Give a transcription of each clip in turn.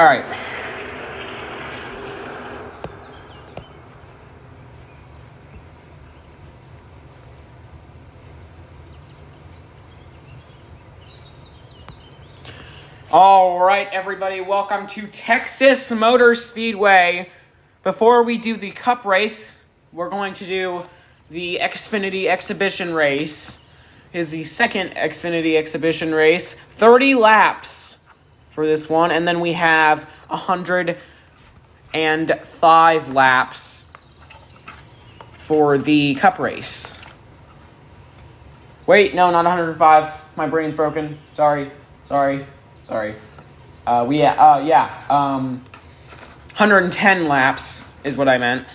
All right. All right, everybody, welcome to Texas Motor Speedway. Before we do the Cup race, we're going to do the Xfinity Exhibition race. Is the second Xfinity Exhibition race. 30 laps for this one, and then we have 105 laps for the Cup race. Wait, no, not 105. My brain's broken. Sorry. 110 laps is what I meant.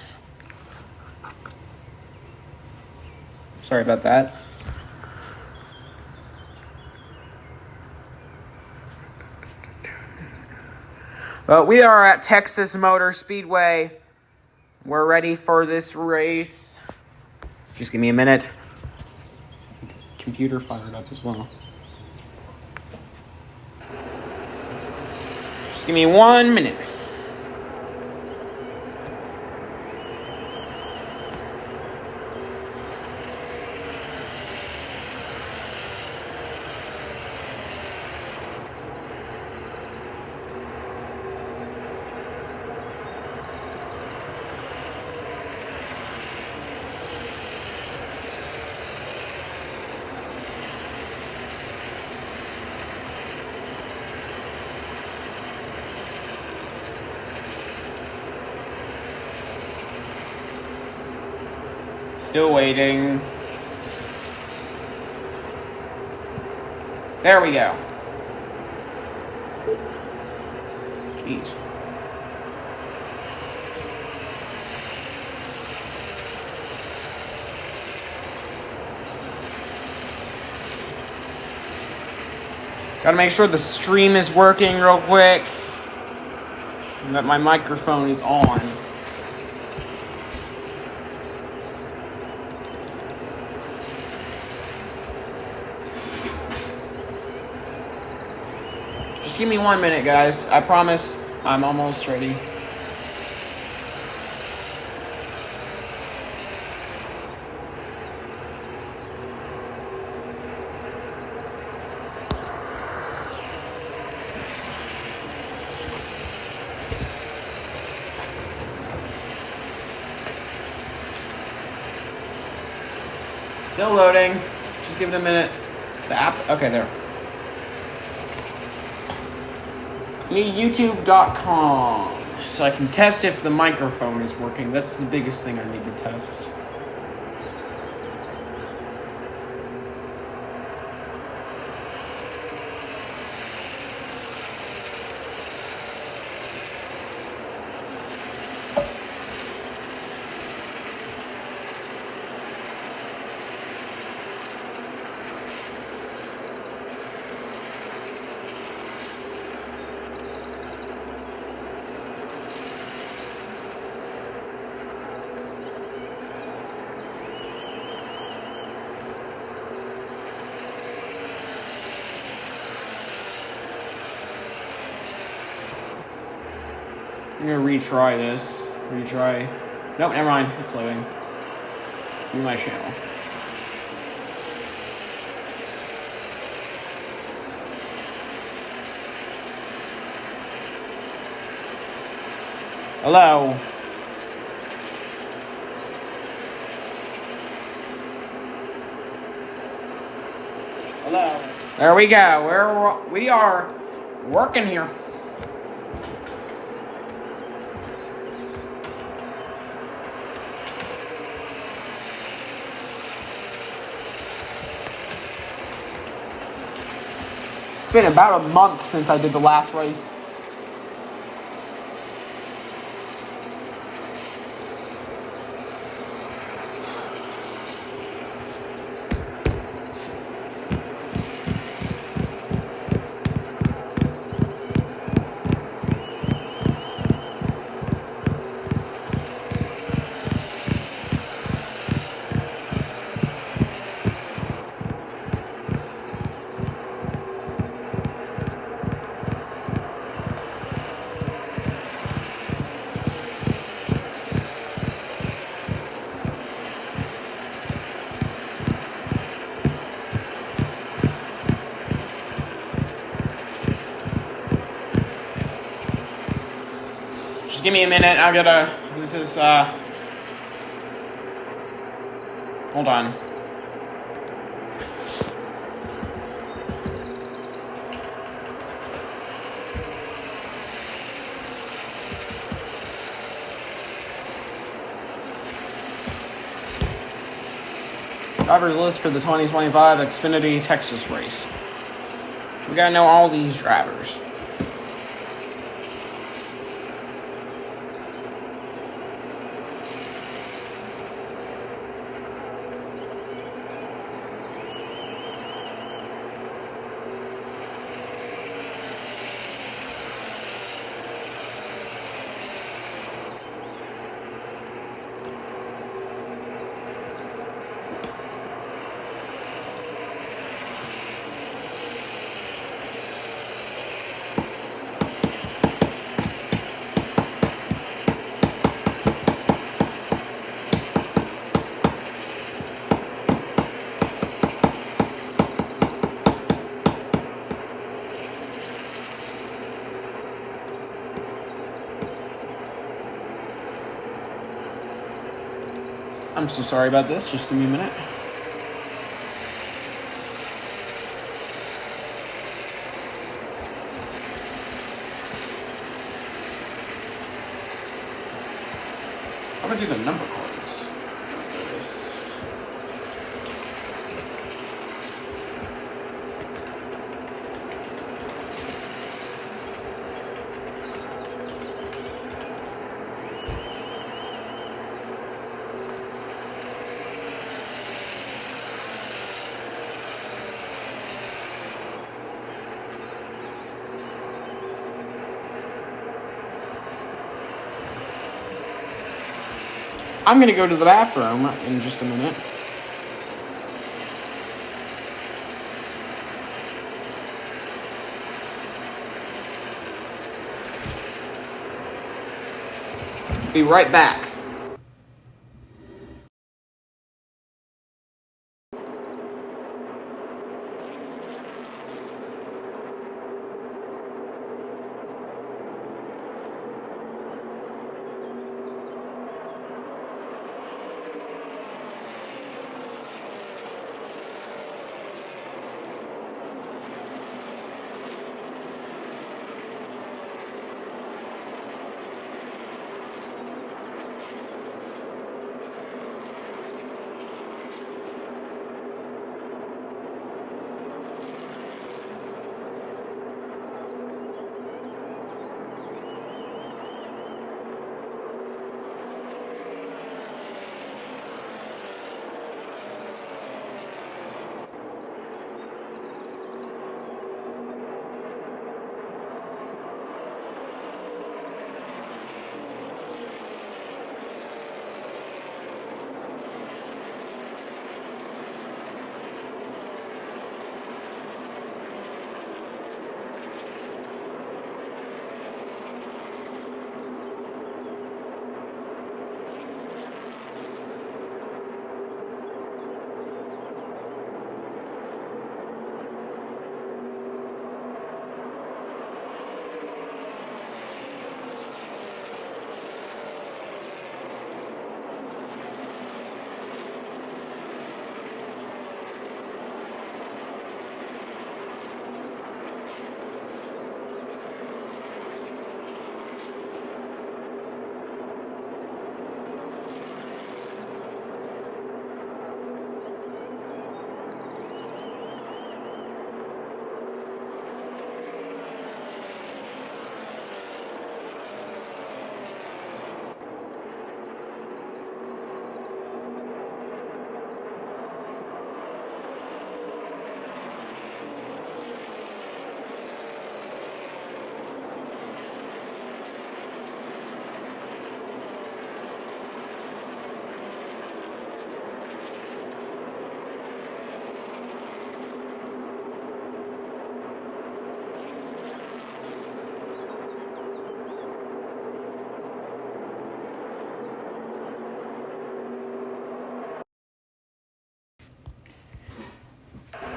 Sorry about that. But we are at Texas Motor Speedway. We're ready for this race. Just give me a minute. Computer fired up as well. Just give me 1 minute. Still waiting. There we go. Jeez. Gotta make sure the stream is working real quick and that my microphone is on. Just give me 1 minute, guys. I promise I'm almost ready. Still loading. Just give it a minute. The app? Okay, there. YouTube.com, so I can test if the microphone is working. That's the biggest thing I need to test. I'm gonna retry this. Nope, never mind. It's loading. View my channel. Hello. Hello. There we go. We are working here. It's been about a month since I did the last race. give me a minute. This is, hold on. Drivers list for the 2025 Xfinity Texas race. We gotta know all these drivers. I'm so sorry about this. Just give me a minute. I'm gonna do the number cards for this. I'm gonna go to the bathroom in just a minute. Be right back.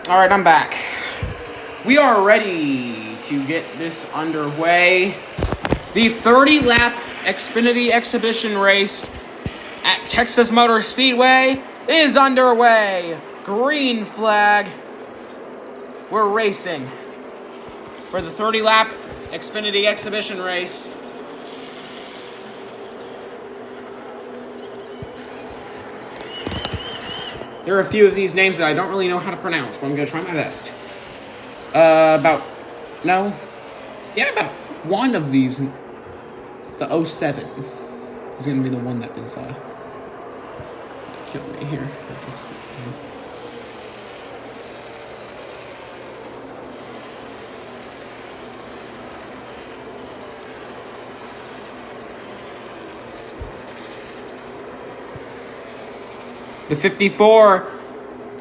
All right, I'm back. We are ready to get this underway. The 30-lap Xfinity exhibition race at Texas Motor Speedway is underway. Green flag. We're racing for the 30-lap Xfinity exhibition race. There are a few of these names that I don't really know how to pronounce, but I'm going to try my best. About one of these, the 07, is going to be the one that is, kill me here. The 54,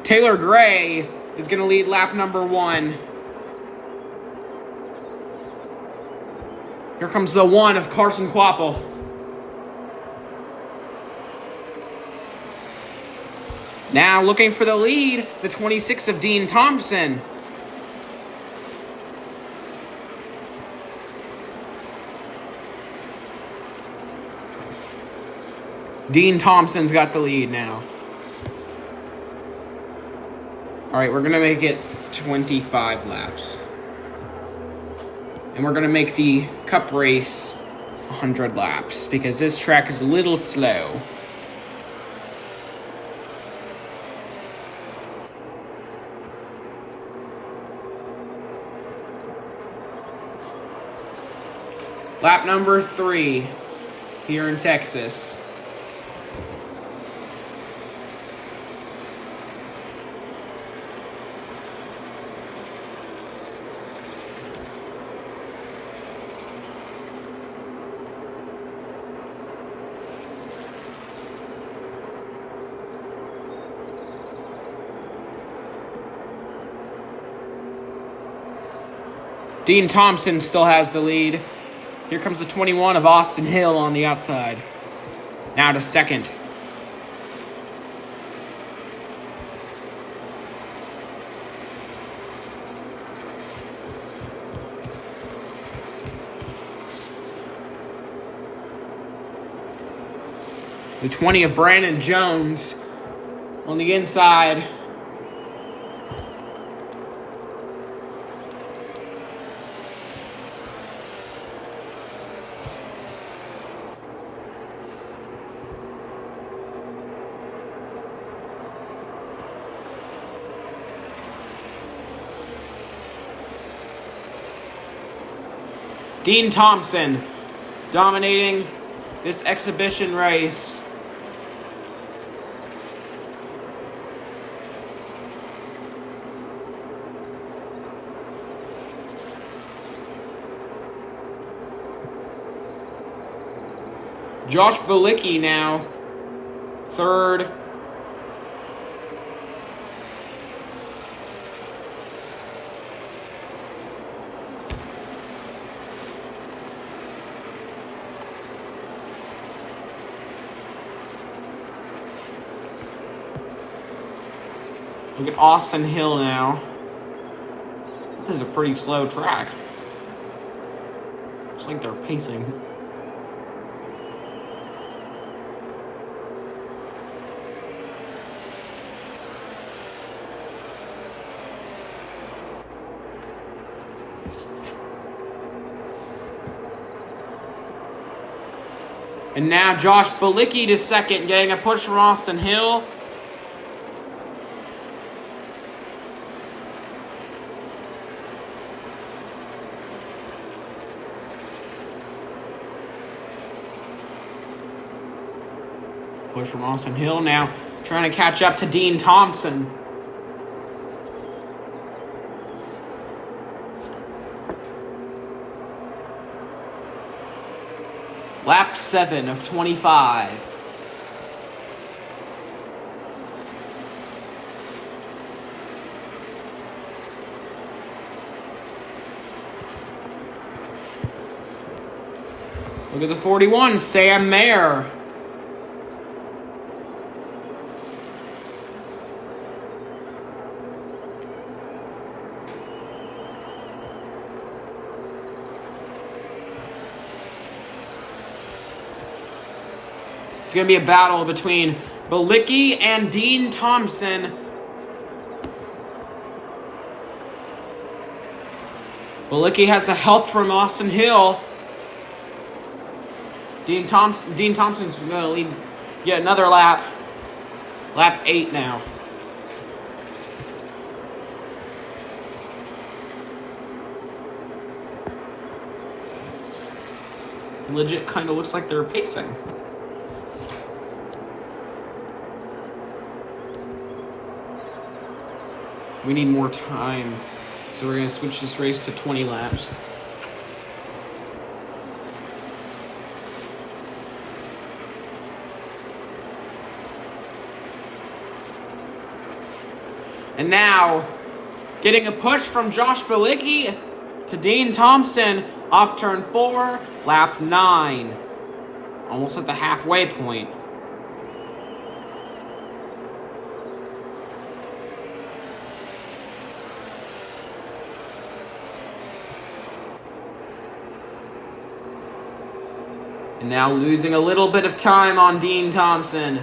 Taylor Gray, is going to lead lap number 1. Here comes the 1 of Carson Quapple. Now looking for the lead, the 26 of Dean Thompson. Dean Thompson's got the lead now. All right, we're going to make it 25 laps. And we're going to make the Cup race 100 laps because this track is a little slow. Lap number 3 here in Texas. Dean Thompson still has the lead. Here comes the 21 of Austin Hill on the outside. Now to second. The 20 of Brandon Jones on the inside. Dean Thompson dominating this exhibition race. Josh Bilicki now, third. Look at Austin Hill now. This is a pretty slow track. Looks like they're pacing. And now Josh Bilicki to second, getting a push from Austin Hill. Push from Austin Hill now, trying to catch up to Dean Thompson. Lap 7 of 25. Look at the 41, Sam Mayer. It's going to be a battle between Balicki and Dean Thompson. Balicki has the help from Austin Hill. Dean Thompson's going to lead yet another lap. Lap 8 now. Legit kind of looks like they're pacing. We need more time, so we're going to switch this race to 20 laps. And now, getting a push from Josh Balicki to Dean Thompson off turn 4, lap 9. Almost at the halfway point. And now losing a little bit of time on Dean Thompson.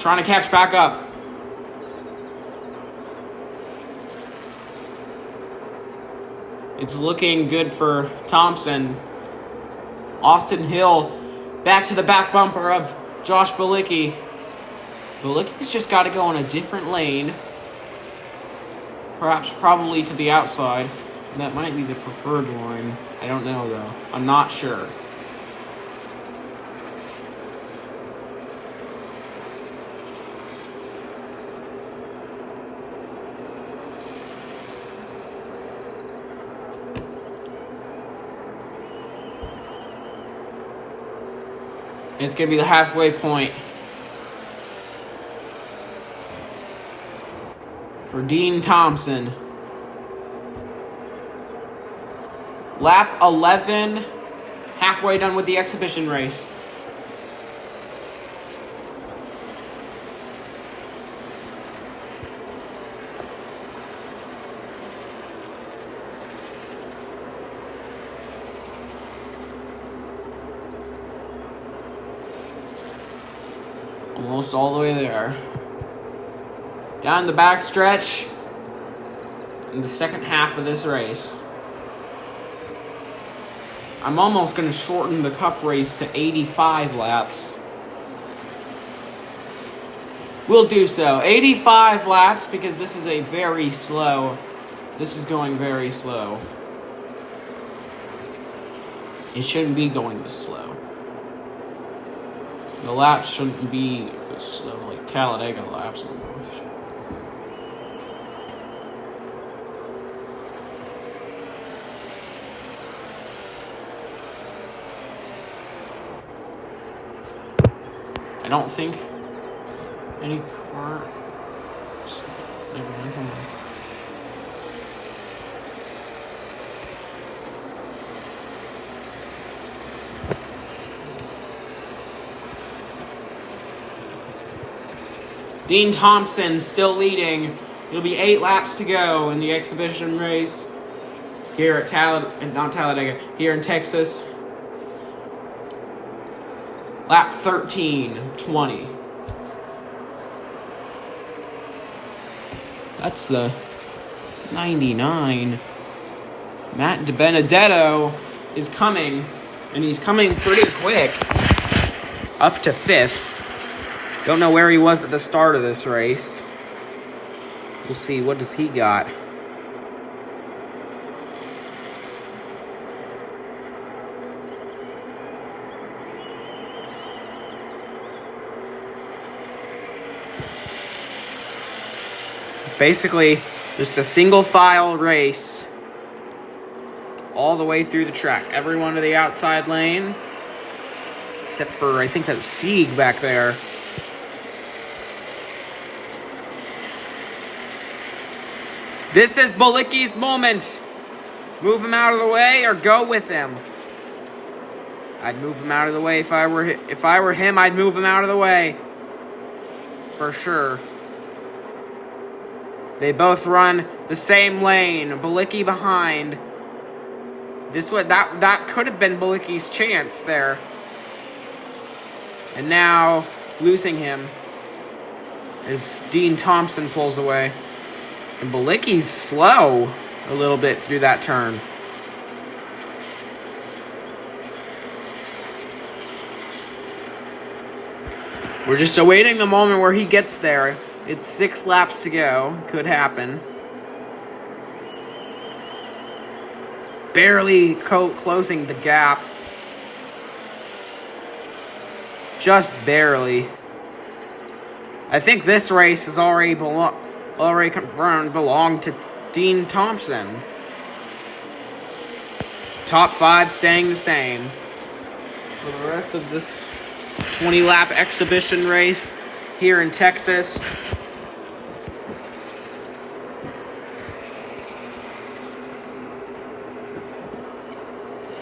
Trying to catch back up. It's looking good for Thompson. Austin Hill back to the back bumper of Josh Balicki. Balicki's just got to go on a different lane. Probably to the outside. That might be the preferred line. I don't know though. I'm not sure. It's going to be the halfway point for Dean Thompson. Lap 11, halfway done with the exhibition race. Almost all the way there. Down the back stretch in the second half of this race. I'm almost going to shorten the cup race to 85 laps. We'll do so. 85 laps because this is This is going very slow. It shouldn't be going this slow. The laps shouldn't be this slow, like Talladega laps almost. I don't think any car. Never mind, come on. Dean Thompson still leading. It'll be 8 laps to go in the exhibition race here at here in Texas. Lap 13 of 20. That's the 99. Matt DiBenedetto is coming, and he's coming pretty quick. Up to 5th. Don't know where he was at the start of this race. We'll see. What does he got? Basically, just a single file race all the way through the track. Everyone to the outside lane, except for, I think that's Sieg back there. This is Balicki's moment. Move him out of the way or go with him. I'd move him out of the way if I were him. I'd move him out of the way. for sure. They both run the same lane. Bilicki behind. That could have been Bilicki's chance there. And now losing him as Dean Thompson pulls away. And Bilicki's slow a little bit through that turn. We're just awaiting the moment where he gets there. It's 6 laps to go. Could happen. Barely closing the gap. Just barely. I think this race has already confirmed belonged to Dean Thompson. Top 5 staying the same. For the rest of this 20-lap exhibition race here in Texas.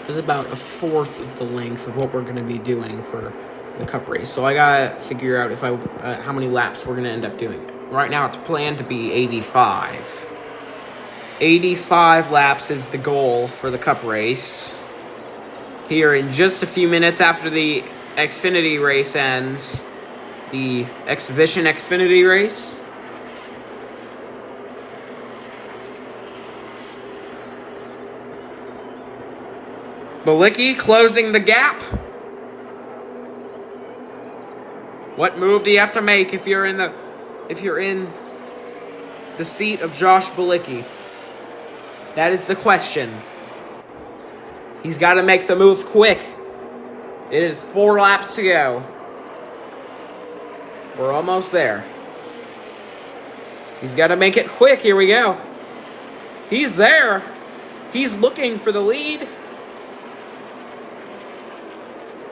It's about a fourth of the length of what we're going to be doing for the Cup race. So I got to figure out how many laps we're going to end up doing. Right now it's planned to be 85. 85 laps is the goal for the Cup race. Here in just a few minutes after the Xfinity race ends, the Exhibition Xfinity race. Bilicki closing the gap. What move do you have to make if you're in the seat of Josh Bilicki? That is the question. He's got to make the move quick. It is 4 laps to go. We're almost there. He's got to make it quick. Here we go. He's there. He's looking for the lead.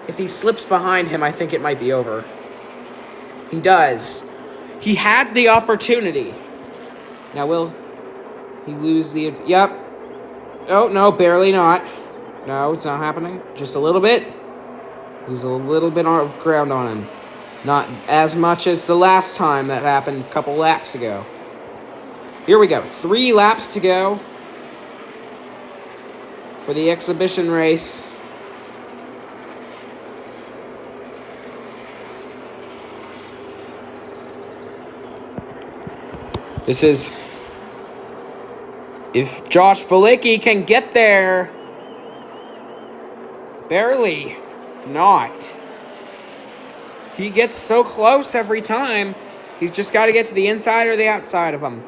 If he slips behind him, I think it might be over. He does. He had the opportunity. Now will he lose the... Yep. Oh, no, barely not. No, it's not happening. Just a little bit. He's a little bit of ground on him. Not as much as the last time that happened a couple laps ago. Here we go. 3 laps to go for the exhibition race. This is... If Josh Bilicki can get there... Barely not. He gets so close every time. He's just got to get to the inside or the outside of him.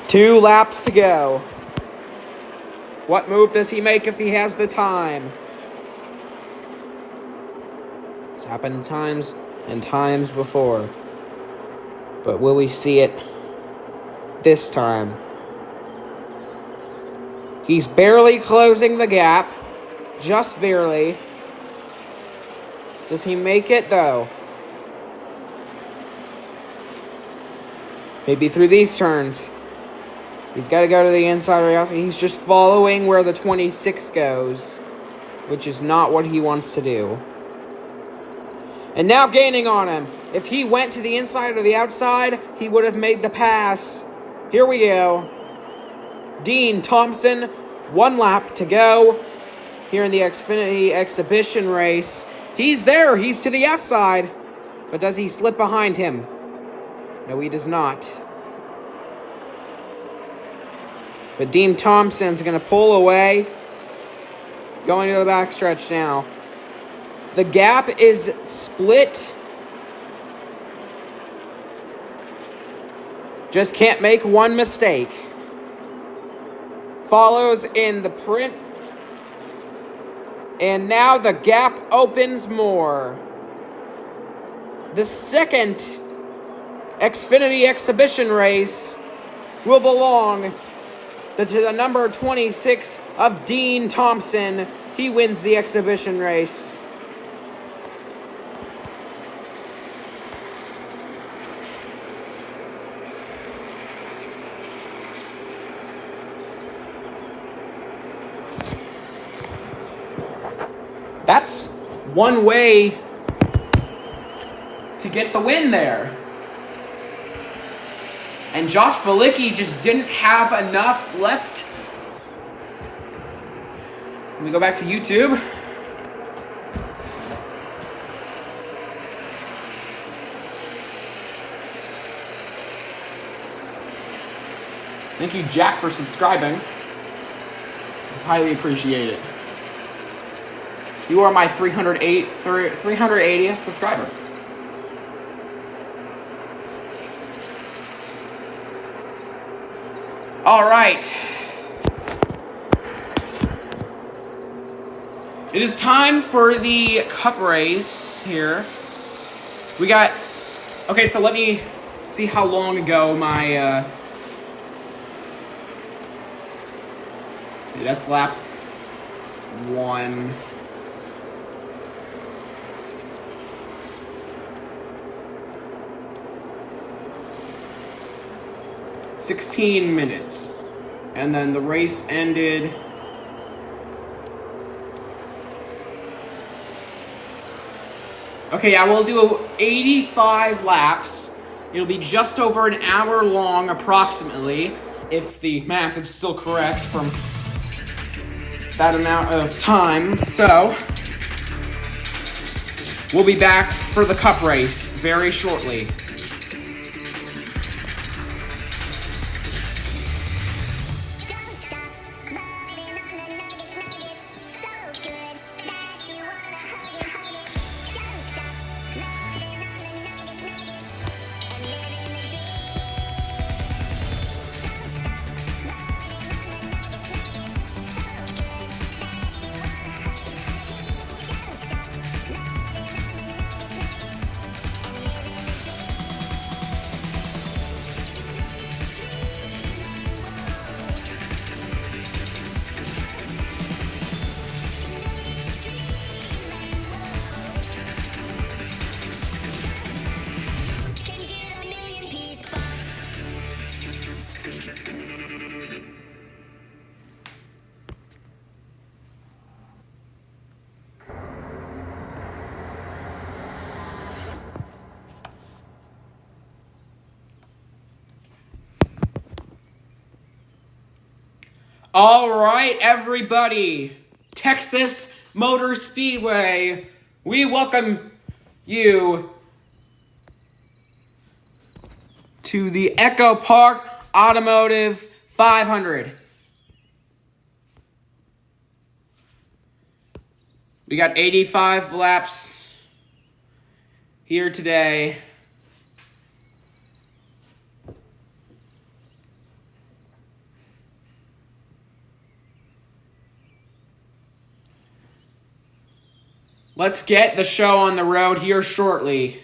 Two laps to go. What move does he make if he has the time? It's happened times and times before. But will we see it this time? He's barely closing the gap. Just barely. Does he make it, though? Maybe through these turns. He's got to go to the inside or the outside. He's just following where the 26 goes, which is not what he wants to do. And now gaining on him. If he went to the inside or the outside, he would have made the pass. Here we go. Dean Thompson, 1 lap to go here in the Xfinity exhibition race. He's there. He's to the outside. But does he slip behind him? No, he does not. But Dean Thompson's going to pull away. Going to the backstretch now. The gap is split. Just can't make one mistake. Follows in the print. And now the gap opens more. The second Xfinity exhibition race will belong to the number 26 of Dean Thompson. He wins the exhibition race. That's one way to get the win there. And Josh Balicki just didn't have enough left. Let me go back to YouTube. Thank you, Jack, for subscribing. Highly appreciate it. You are my 380th subscriber. All right. It is time for the cup race here. We got... Okay, so let me see how long ago my... That's lap 1. $16 minutes. And then the race ended... Okay, yeah, we'll do 85 laps. It'll be just over an hour long, approximately, if the math is still correct from that amount of time. So, we'll be back for the cup race very shortly. All right, everybody. Texas Motor Speedway, we welcome you to the Echo Park Automotive 500. We got 85 laps here today. Let's get the show on the road here shortly.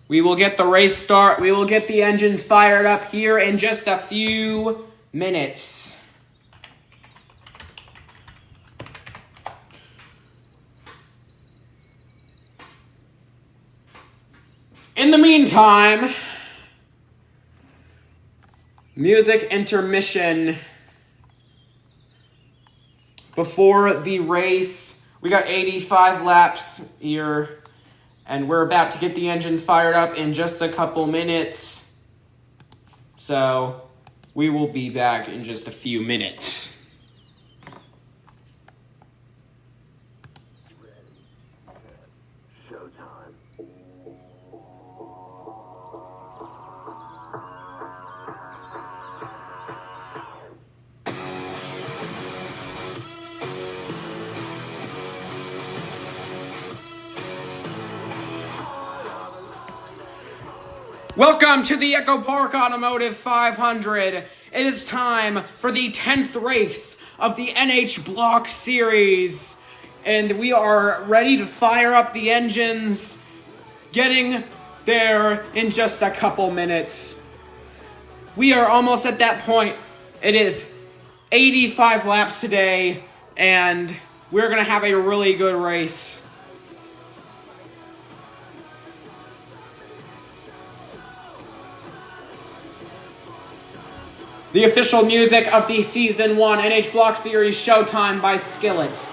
We will get the race start. We will get the engines fired up here in just a few minutes. In the meantime, music intermission before the race. We got 85 laps here. And we're about to get the engines fired up in just a couple minutes. So, we will be back in just a few minutes. Welcome to the Echo Park Automotive 500. it is time for the 10th race of the NH Block Series. And we are ready to fire up the engines, getting there in just a couple minutes. We are almost at that point. It is 85 laps today, and we're going to have a really good race. The official music of the Season 1 NH Block Series Showtime by Skillet.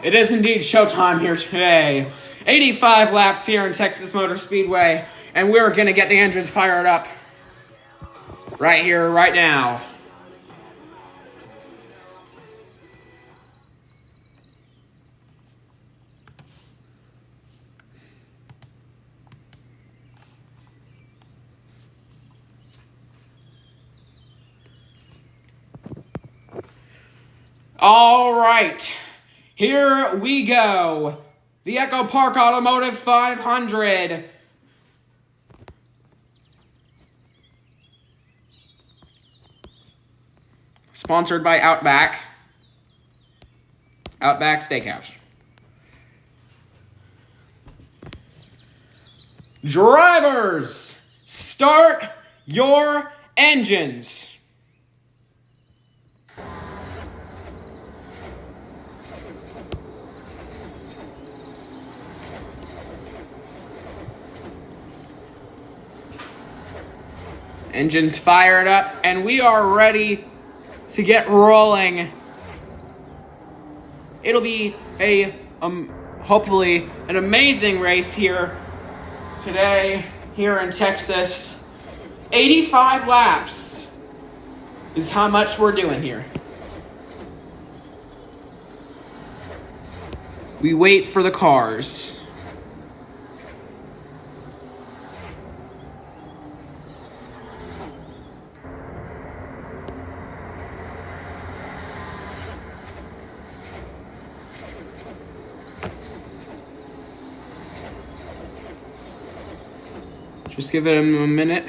It is indeed showtime here today. 85 laps here in Texas Motor Speedway, and we're going to get the engines fired up right here, right now. All right. Here we go. The Echo Park Automotive 500. Sponsored by Outback. Outback Steakhouse. Drivers, start your engines. Engines fired up, and we are ready to get rolling. It'll be a hopefully an amazing race here today, here in Texas. 85 laps is how much we're doing here. We wait for the cars. Just give it a minute.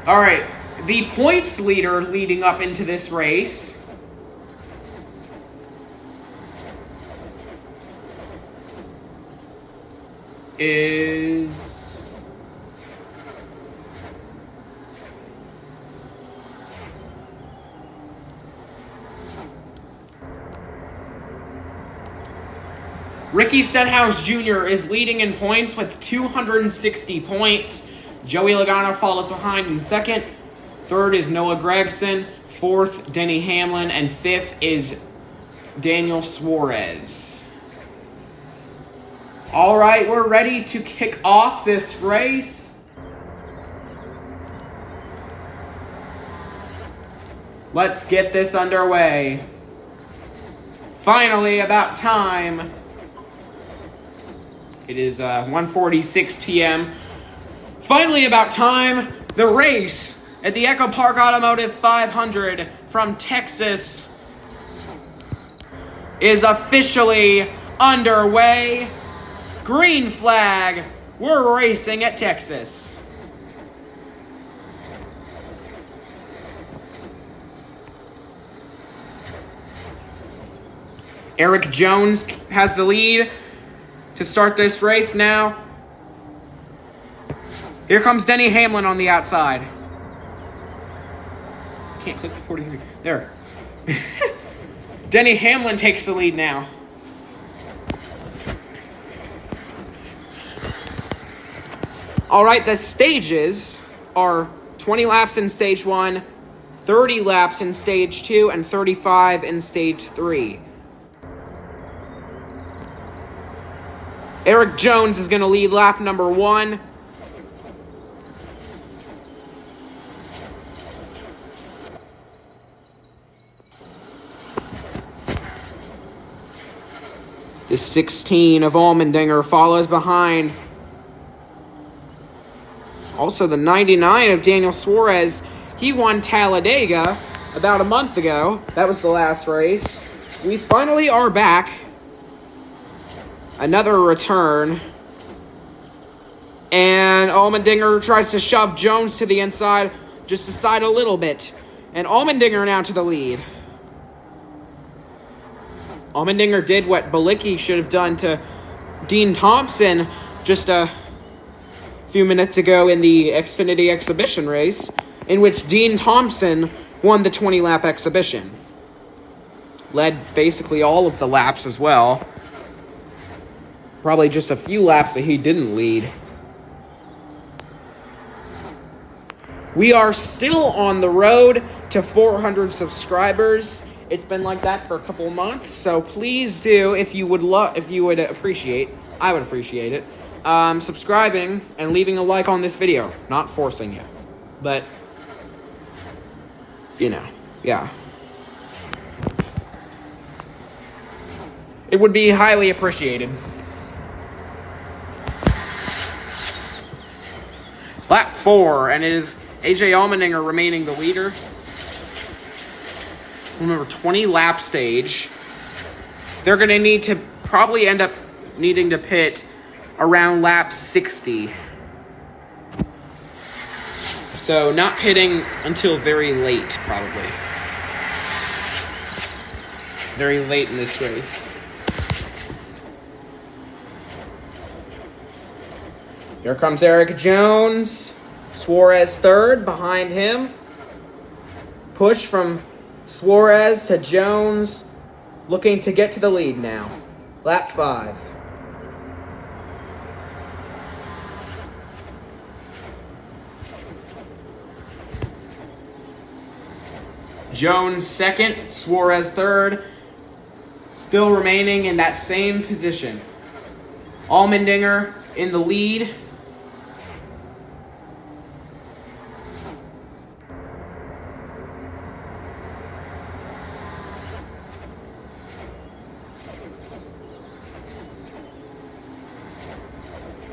All right, the points leader leading up into this race is Ricky Stenhouse Jr. is leading in points with 260 points. Joey Logano follows behind in second. Third is Noah Gregson. Fourth, Denny Hamlin. And fifth is Daniel Suarez. All right, we're ready to kick off this race. Let's get this underway. Finally, about time. It is 1:46 p.m. Finally about time. The race at the Echo Park Automotive 500 from Texas is officially underway. Green flag. We're racing at Texas. Eric Jones has the lead to start this race now. Here comes Denny Hamlin on the outside. Can't click the 43. There. Denny Hamlin takes the lead now. All right, the stages are 20 laps in stage 1, 30 laps in stage 2, and 35 in stage 3. Eric Jones is going to lead lap number 1. The 16 of Allmendinger follows behind. Also, the 99 of Daniel Suarez. He won Talladega about a month ago. That was the last race. We finally are back. Another return. And Allmendinger tries to shove Jones to the inside, just aside a little bit. And Allmendinger now to the lead. Allmendinger did what Bilicki should have done to Dean Thompson just a few minutes ago in the Xfinity exhibition race, in which Dean Thompson won the 20-lap exhibition. Led basically all of the laps as well. Probably just a few laps that he didn't lead. We are still on the road to 400 subscribers. It's been like that for a couple months, so please do, if you would appreciate, I would appreciate it, subscribing and leaving a like on this video. Not forcing you, but, you know, yeah. It would be highly appreciated. Lap 4, and it is AJ Allmendinger remaining the leader. Remember, 20-lap stage. They're going to need to probably end up needing to pit around lap 60. So not pitting until very late, probably. Very late in this race. Here comes Eric Jones. Suarez third behind him. Push from Suarez to Jones. Looking to get to the lead now. Lap 5. Jones second. Suarez third. Still remaining in that same position. Allmendinger in the lead.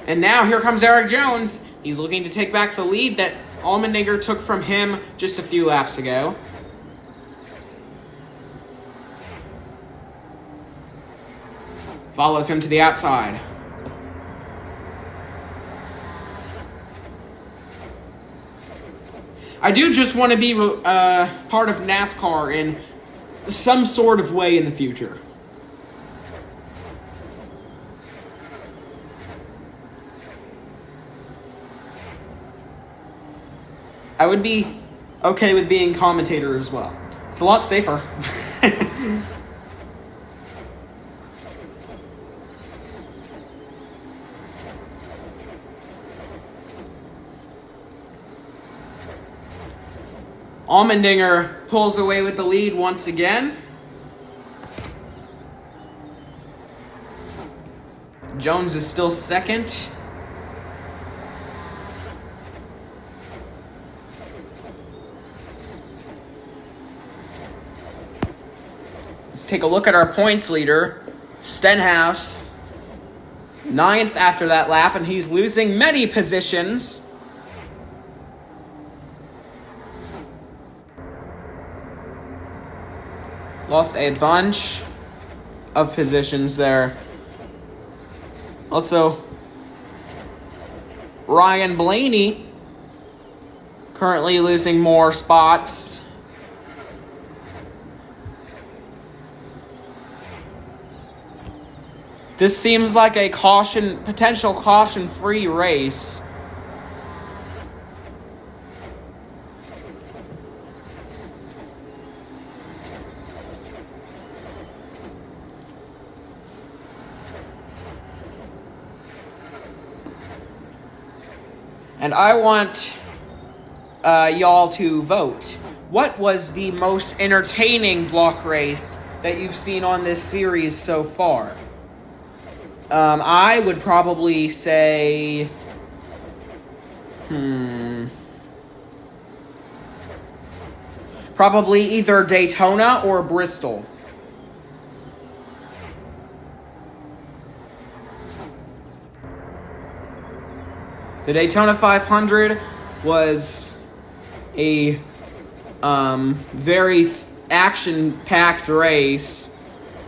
And now here comes Eric Jones. He's looking to take back the lead that Allmendinger took from him just a few laps ago. Follows him to the outside. I do just want to be part of NASCAR in some sort of way in the future. I would be okay with being commentator as well. It's a lot safer. Allmendinger pulls away with the lead once again. Jones is still second. Let's take a look at our points leader, Stenhouse, 9th after that lap, and he's losing many positions. Lost a bunch of positions there. Also, Ryan Blaney currently losing more spots. This seems like a potential caution-free race. And I want y'all to vote. What was the most entertaining block race that you've seen on this series so far? I would probably say... Probably either Daytona or Bristol. The Daytona 500 was a very action-packed race.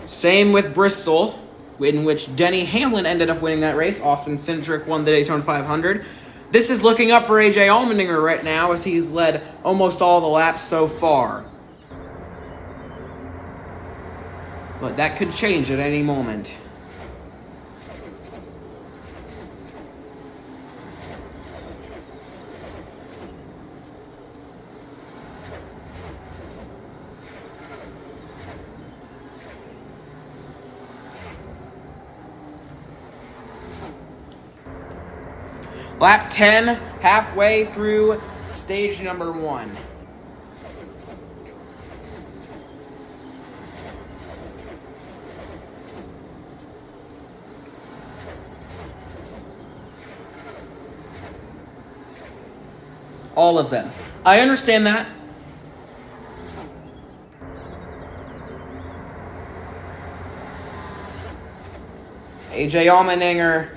Same with Bristol, in which Denny Hamlin ended up winning that race. Austin Cindric won the Daytona 500. This is looking up for A.J. Allmendinger right now, as he's led almost all the laps so far. But that could change at any moment. Lap 10, halfway through stage number 1. All of them. I understand that. A.J. Allmendinger,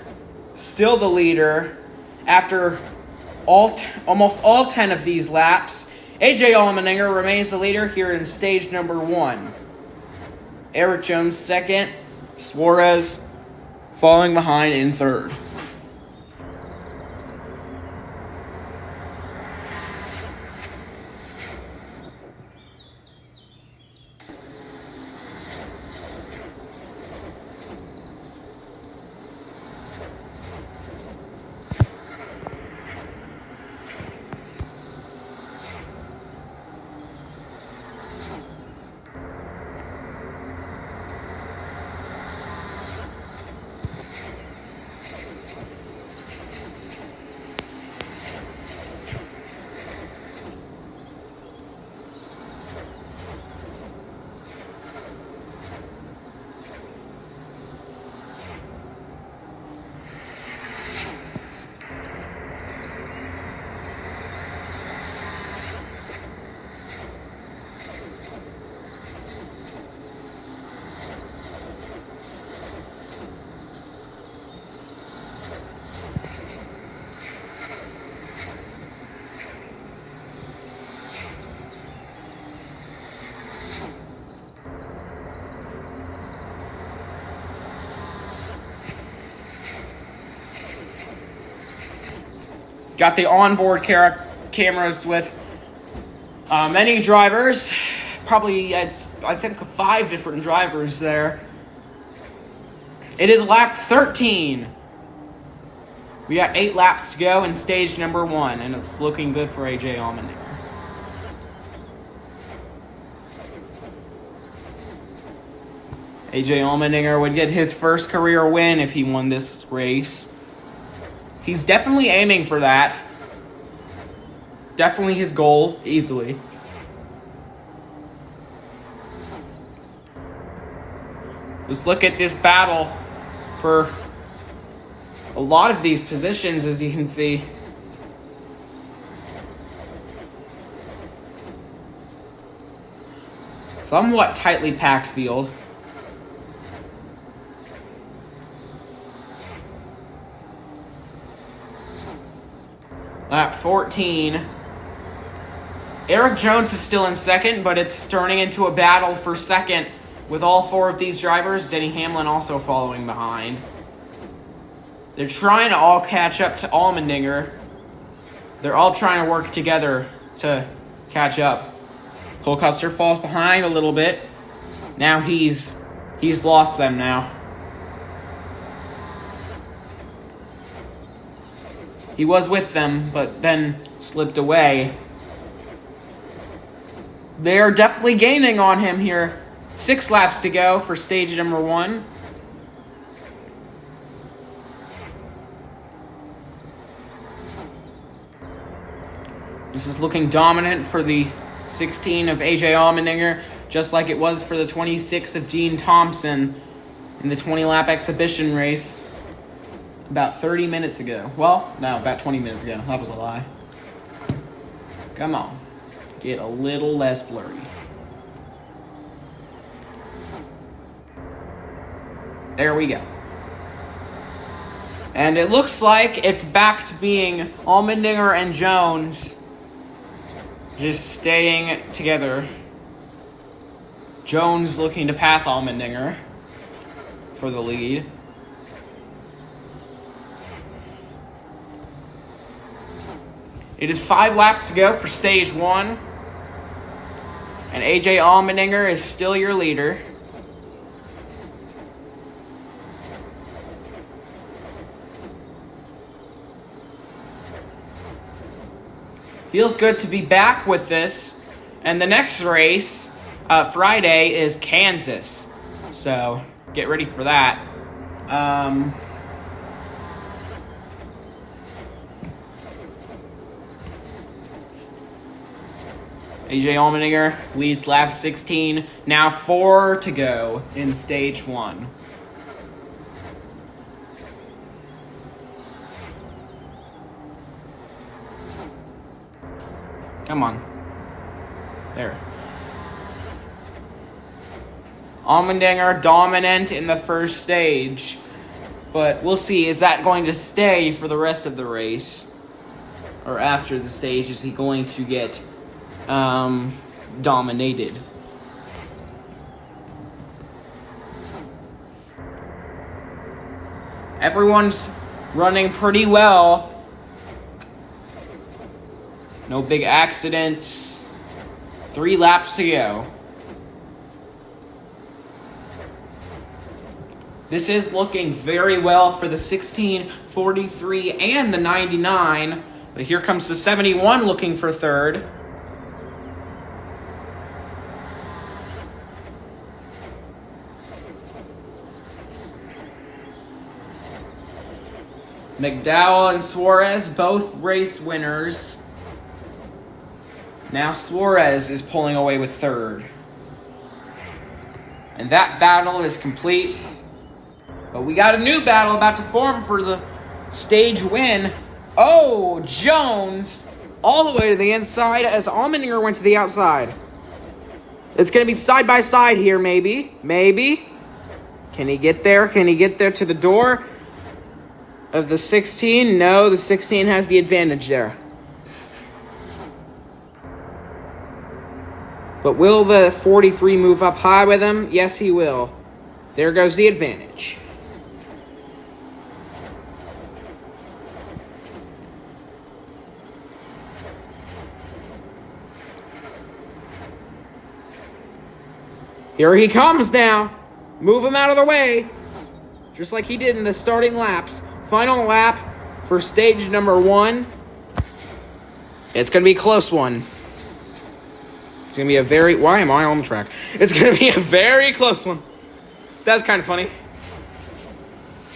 still the leader. After almost all 10 of these laps, A.J. Allmendinger remains the leader here in stage number 1. Eric Jones second, Suarez falling behind in third. Got the onboard cameras with many drivers. Probably, I think, 5 different drivers there. It is lap 13. We got 8 laps to go in stage number 1, and it's looking good for A.J. Allmendinger. A.J. Allmendinger would get his first career win if he won this race. He's definitely aiming for that. Definitely his goal, easily. Let's look at this battle for a lot of these positions, as you can see. Somewhat tightly packed field. Lap 14. Eric Jones is still in second, but it's turning into a battle for second with all 4 of these drivers. Denny Hamlin also following behind. They're trying to all catch up to Allmendinger. They're all trying to work together to catch up. Cole Custer falls behind a little bit. Now he's lost them now. He was with them, but then slipped away. They're definitely gaining on him here. 6 laps to go for stage number 1. This is looking dominant for the 16 of A.J. Allmendinger, just like it was for the 26 of Dean Thompson in the 20-lap exhibition race about 30 minutes ago. Well, no, about 20 minutes ago. That was a lie. Come on. Get a little less blurry. There we go. And it looks like it's back to being Allmendinger and Jones just staying together. Jones looking to pass Allmendinger for the lead. It is 5 laps to go for stage 1. And AJ Allmendinger is still your leader. Feels good to be back with this. And the next race, Friday, is Kansas. So, get ready for that. AJ Allmendinger leads lap 16. Now 4 to go in stage 1. Come on. There. Allmendinger dominant in the first stage. But we'll see, is that going to stay for the rest of the race? Or after the stage, is he going to get dominated? Everyone's running pretty well. No big accidents. 3 laps to go. This is looking very well for the 16, 43, and the 99. But here comes the 71 looking for third. McDowell and Suarez, both race winners. Now Suarez is pulling away with third. And that battle is complete. But we got a new battle about to form for the stage win. Oh, Jones all the way to the inside as Allmendinger went to the outside. It's going to be side by side here, maybe. Maybe. Can he get there? Can he get there to the door of the 16? No, the 16 has the advantage there. But will the 43 move up high with him? Yes, he will. There goes the advantage. Here he comes now. Move him out of the way. Just like he did in the starting laps. Final lap for stage number 1. It's going to be a close one. It's going to be a very... Why am I on the track? It's going to be a very close one. That's kind of funny.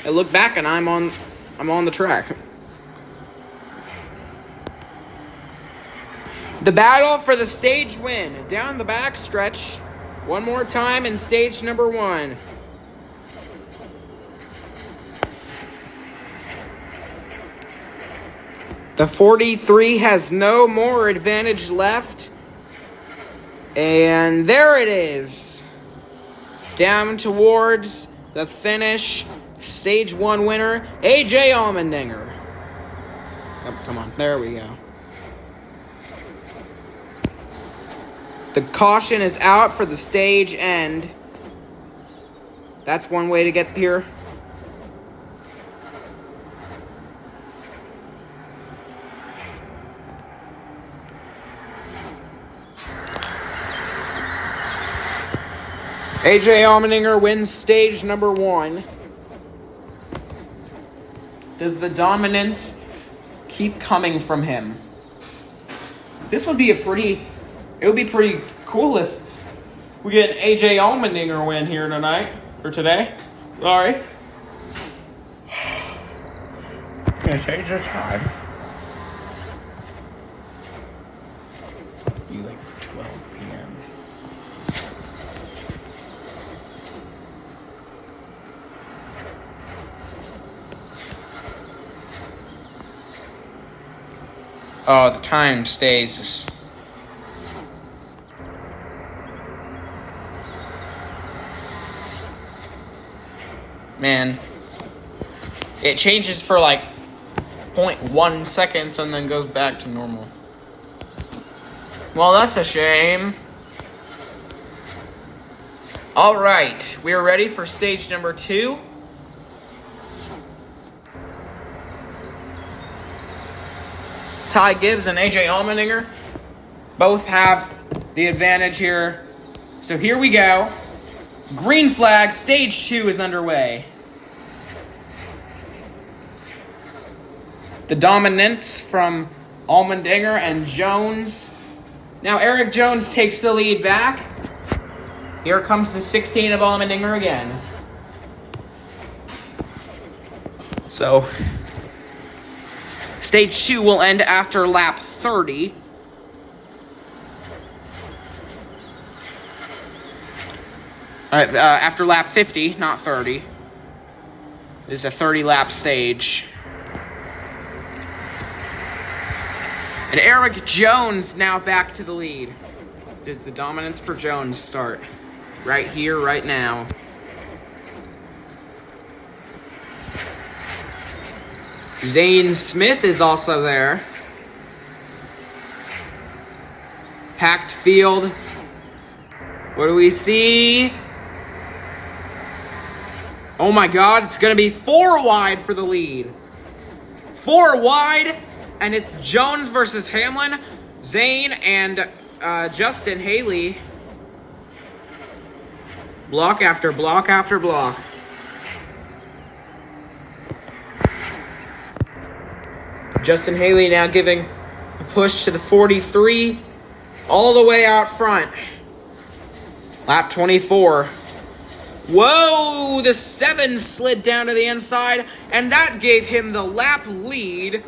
I look back and I'm on the track. The battle for the stage win. Down the back stretch. One more time in stage number 1. The 43 has no more advantage left. And there it is. Down towards the finish. Stage 1 winner, AJ Allmendinger. Oh, come on, there we go. The caution is out for the stage end. That's one way to get here. AJ Allmendinger wins stage number 1. Does the dominance keep coming from him? This would be it would be pretty cool if we get an AJ Allmendinger win here tonight, or today. Sorry. I'm gonna change the time. Be like 12 p.m. Oh, the time stays. Man, It changes for like 0.1 seconds and then goes back to normal. Well, that's a shame. All right, we are ready for stage number 2. Ty Gibbs and AJ Allmendinger both have the advantage here. So here we go. Green flag, stage 2 is underway. The dominance from Allmendinger and Jones. Now Eric Jones takes the lead back. Here comes the 16 of Allmendinger again. So, stage 2 will end after lap 30. After lap 50, not 30. This is a 30-lap stage. And Eric Jones now back to the lead. Does the dominance for Jones start? Right here, right now. Zane Smith is also there. Packed field. What do we see? Oh my God, it's going to be 4 wide for the lead. 4 wide, and it's Jones versus Hamlin. Zane and Justin Haley. Block after block after block. Justin Haley now giving a push to the 43 all the way out front. Lap 24. Whoa, the 7 slid down to the inside, and that gave him the lap lead,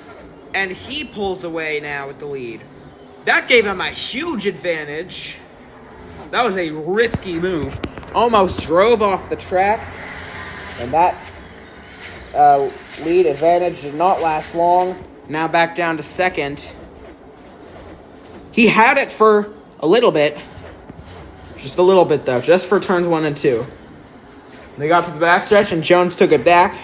and he pulls away now with the lead. That gave him a huge advantage. That was a risky move. Almost drove off the track, and that lead advantage did not last long. Now back down to second. He had it for a little bit. Just a little bit, though. Just for turns 1 and 2. They got to the backstretch, and Jones took it back.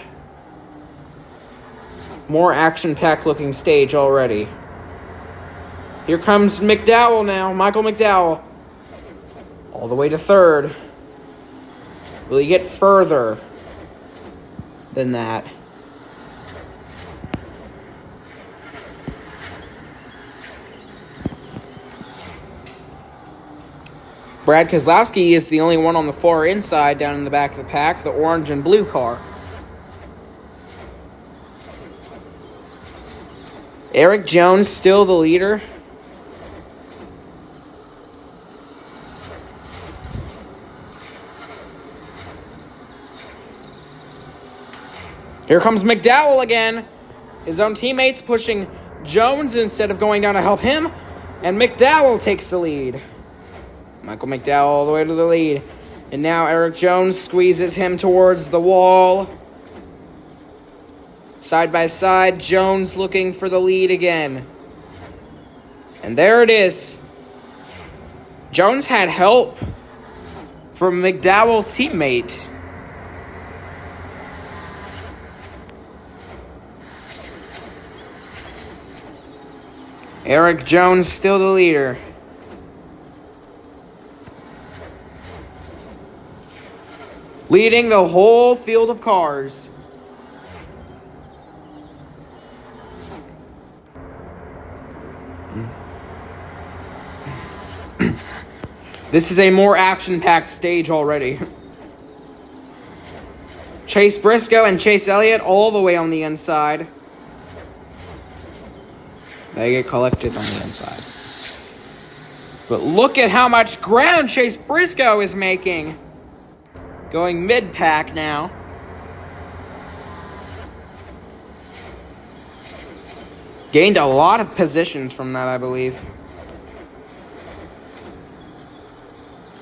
More action-packed looking stage already. Here comes McDowell now. Michael McDowell. All the way to third. Will he get further than that? Brad Keselowski is the only one on the far inside down in the back of the pack, the orange and blue car. Eric Jones still the leader. Here comes McDowell again. His own teammates pushing Jones instead of going down to help him. And McDowell takes the lead. Michael McDowell all the way to the lead. And now Eric Jones squeezes him towards the wall. Side by side, Jones looking for the lead again. And there it is. Jones had help from McDowell's teammate. Eric Jones still the leader. Leading the whole field of cars. This is a more action-packed stage already. Chase Briscoe and Chase Elliott all the way on the inside. They get collected on the inside. But look at how much ground Chase Briscoe is making. Going mid-pack now. Gained a lot of positions from that, I believe.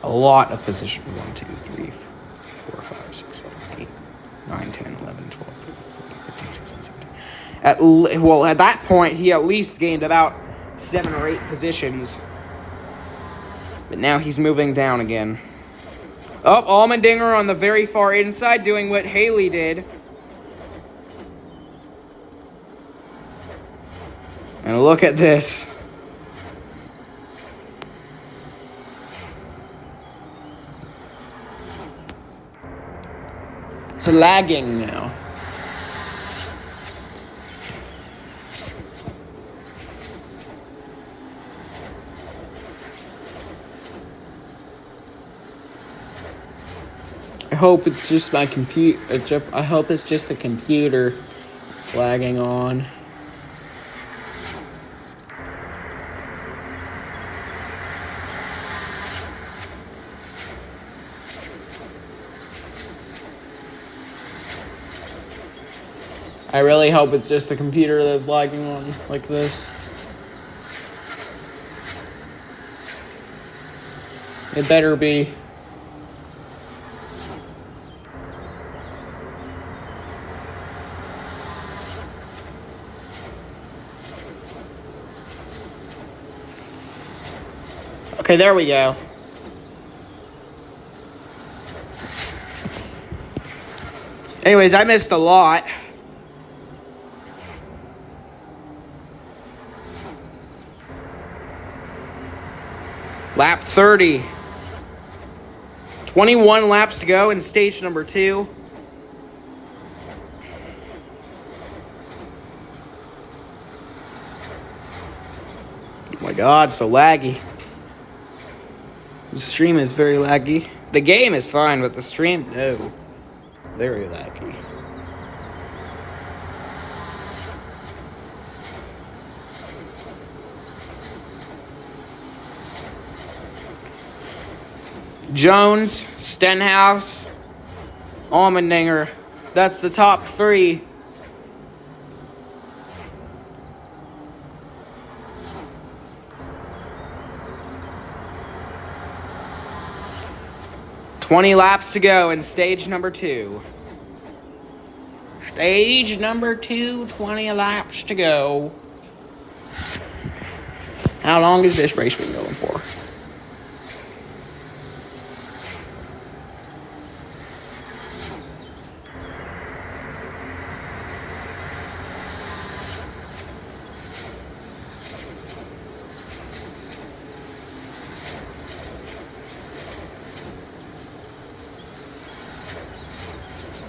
A lot of positions. 1, 2, 3, 4, 5, 6, 7, 8, 9, 10, 11, 12, 13, 14, 15, 16, 17. At that point, he at least gained about 7 or 8 positions. But now he's moving down again. Oh, Allmendinger on the very far inside doing what Haley did. And look at this. It's lagging now. I hope it's just my computer. I hope it's just the computer it's lagging on. I really hope it's just the computer that's lagging on like this. It better be. Okay, there we go. Anyways, I missed a lot. Lap 30. 21 laps to go in stage number 2. Oh my god, so laggy. The stream is very laggy. The game is fine, but the stream, no. Very laggy. Jones, Stenhouse, Allmendinger. That's the top 3. "20 laps to go in stage number 2. Stage number 2, 20 laps to go. How long has this race been going for?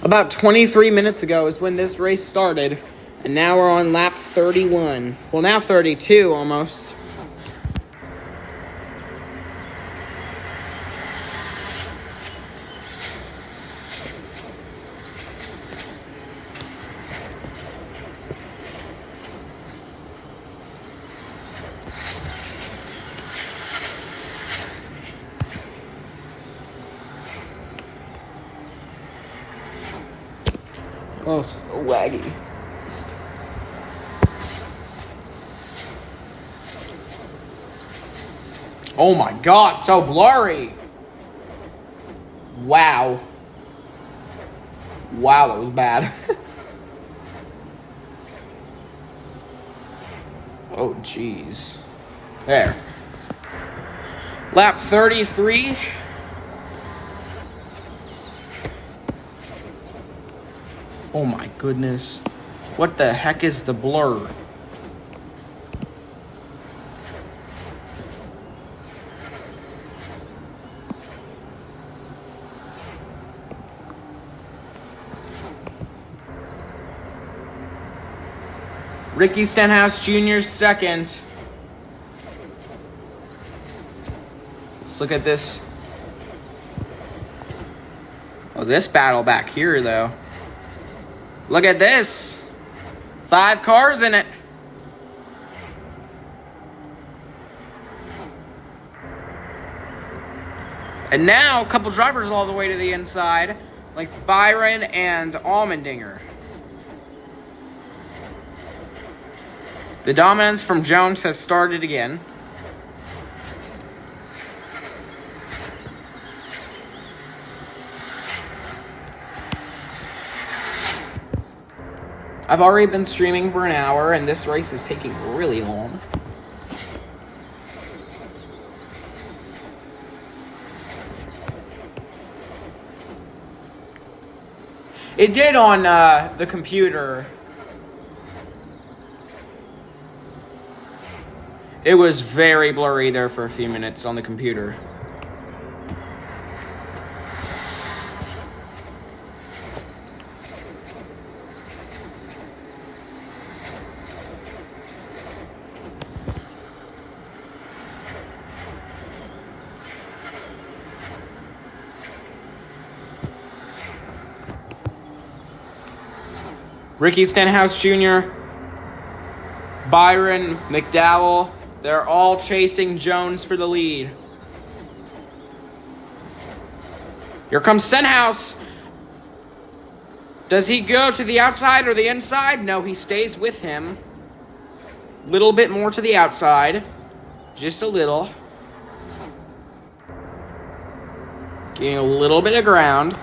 About 23 minutes ago is when this race started, and now we're on lap 31. Well, now 32 almost. Oh, so laggy. Oh my god, so blurry. Wow. Wow, that was bad. Oh, jeez. There. Lap 33. Oh my goodness. What the heck is the blur? Ricky Stenhouse Jr. second. Let's look at this. Oh, this battle back here, though. Look at this. 5 cars in it. And now, a couple drivers all the way to the inside, like Byron and Allmendinger. The dominance from Jones has started again. I've already been streaming for an hour, and this race is taking really long. It did on the computer. It was very blurry there for a few minutes on the computer. Ricky Stenhouse Jr., Byron, McDowell, they're all chasing Jones for the lead. Here comes Stenhouse. Does he go to the outside or the inside? No, he stays with him. Little bit more to the outside. Just a little. Getting a little bit of ground.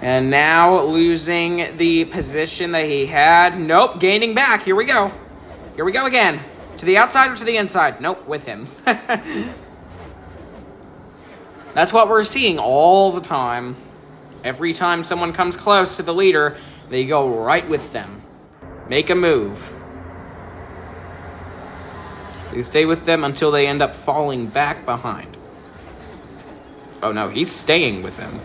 And now losing the position that he had. Nope, gaining back. Here we go. Here we go again. To the outside or to the inside? Nope, with him. That's what we're seeing all the time. Every time someone comes close to the leader, they go right with them. Make a move. They stay with them until they end up falling back behind. Oh no, he's staying with them.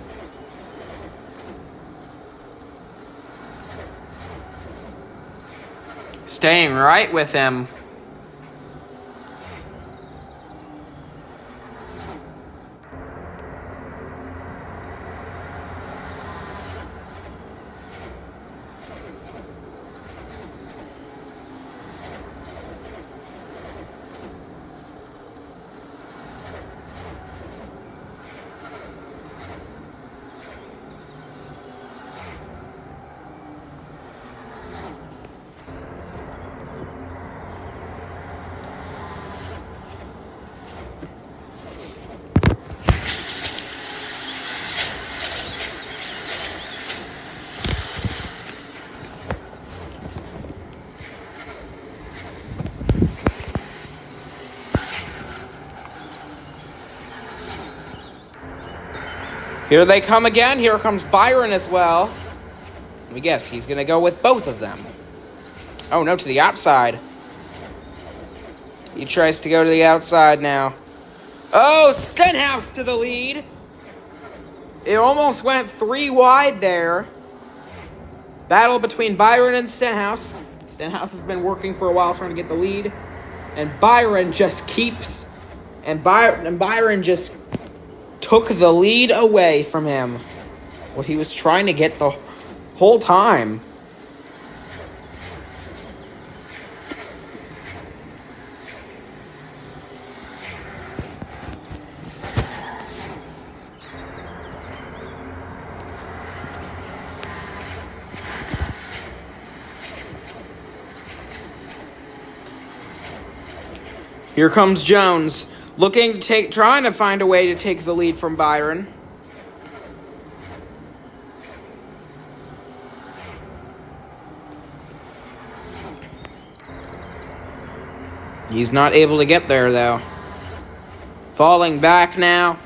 Staying right with him. Here they come again. Here comes Byron as well. Let me guess, he's going to go with both of them. Oh, no, to the outside. He tries to go to the outside now. Oh, Stenhouse to the lead. It almost went 3 wide there. Battle between Byron and Stenhouse. Stenhouse has been working for a while trying to get the lead. And Byron just keeps... And Byron just took the lead away from him. What he was trying to get the whole time. Here comes Jones, trying to find a way to take the lead from Byron. He's not able to get there, though. Falling back now.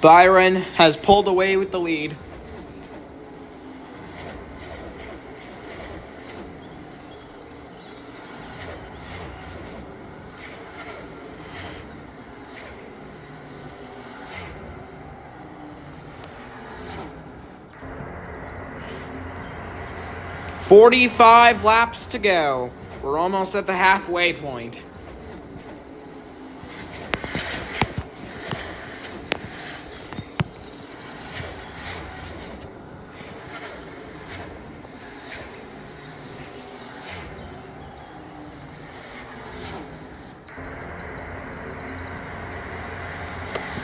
Byron has pulled away with the lead. "45 laps to go. We're almost at the halfway point."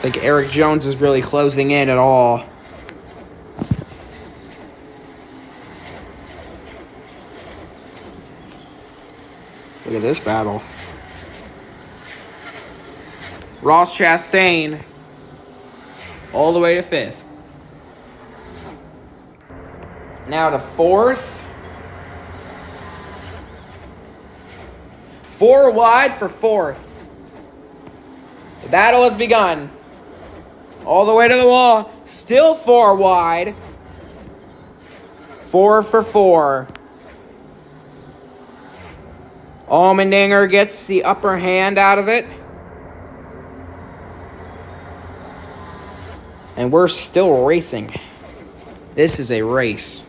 think Eric Jones is really closing in at all. Look at this battle. Ross Chastain all the way to 5th. Now to 4th. 4 wide for 4th. The battle has begun. All the way to the wall. Still 4 wide. 4 for 4. Allmendinger gets the upper hand out of it. And we're still racing. This is a race.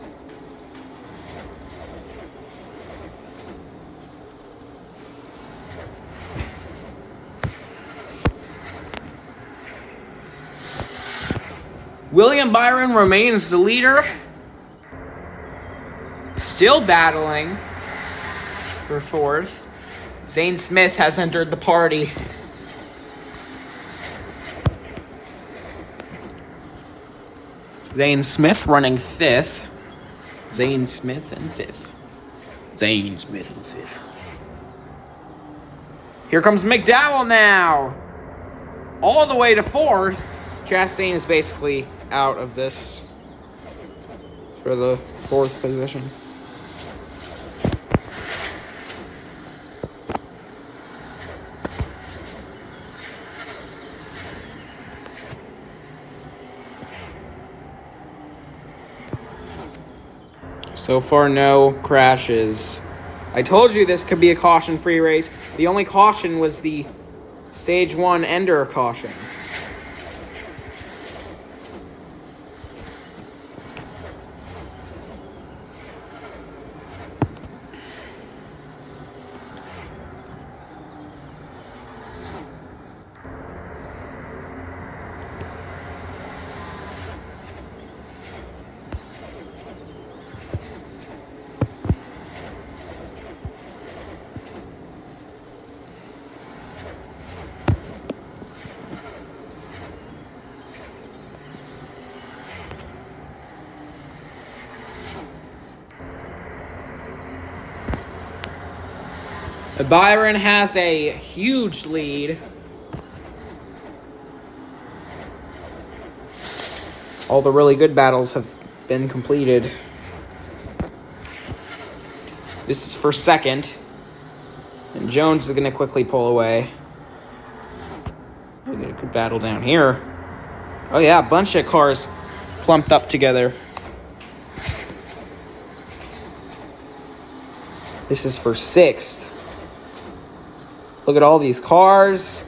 William Byron remains the leader. Still battling for 4th. Zane Smith has entered the party. Zane Smith running 5th. Zane Smith and 5th. Zane Smith and 5th. Here comes McDowell now. All the way to 4th. Chastain is basically out of this for the 4th position. So far, no crashes. I told you this could be a caution-free race. The only caution was the Stage 1 ender caution. Byron has a huge lead. All the really good battles have been completed. This is for 2nd. And Jones is going to quickly pull away. We'll get a good battle down here. Oh yeah, a bunch of cars clumped up together. This is for 6th. Look at all these cars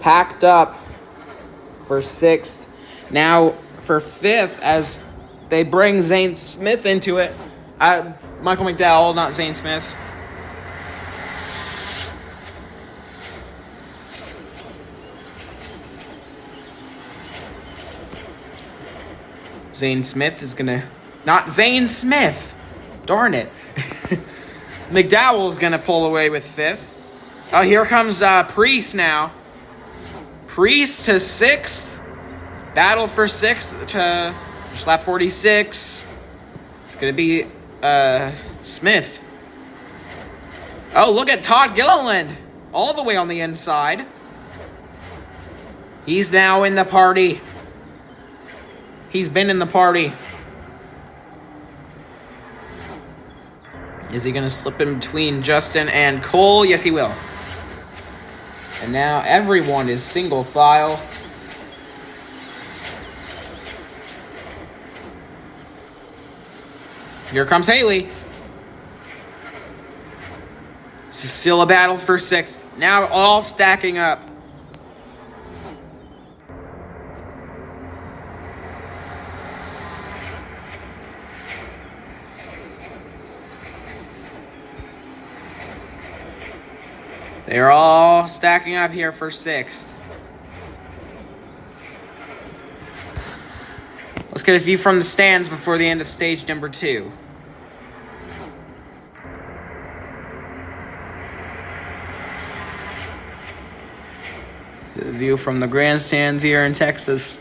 packed up for 6th. Now for 5th, as they bring Zane Smith into it. Michael McDowell, not Zane Smith. Zane Smith is gonna... Not Zane Smith! Darn it. McDowell is gonna pull away with 5th. Oh, here comes Priest now. Priest to 6th. Battle for 6th to lap 46. It's going to be Smith. Oh, look at Todd Gilliland. All the way on the inside. He's now in the party. He's been in the party. Is he going to slip in between Justin and Cole? Yes, he will. And now everyone is single file. Here comes Haley. This is still a battle for 6th. Now all stacking up. They're all stacking up here for 6th. Let's get a view from the stands before the end of stage number 2. The view from the grandstands here in Texas.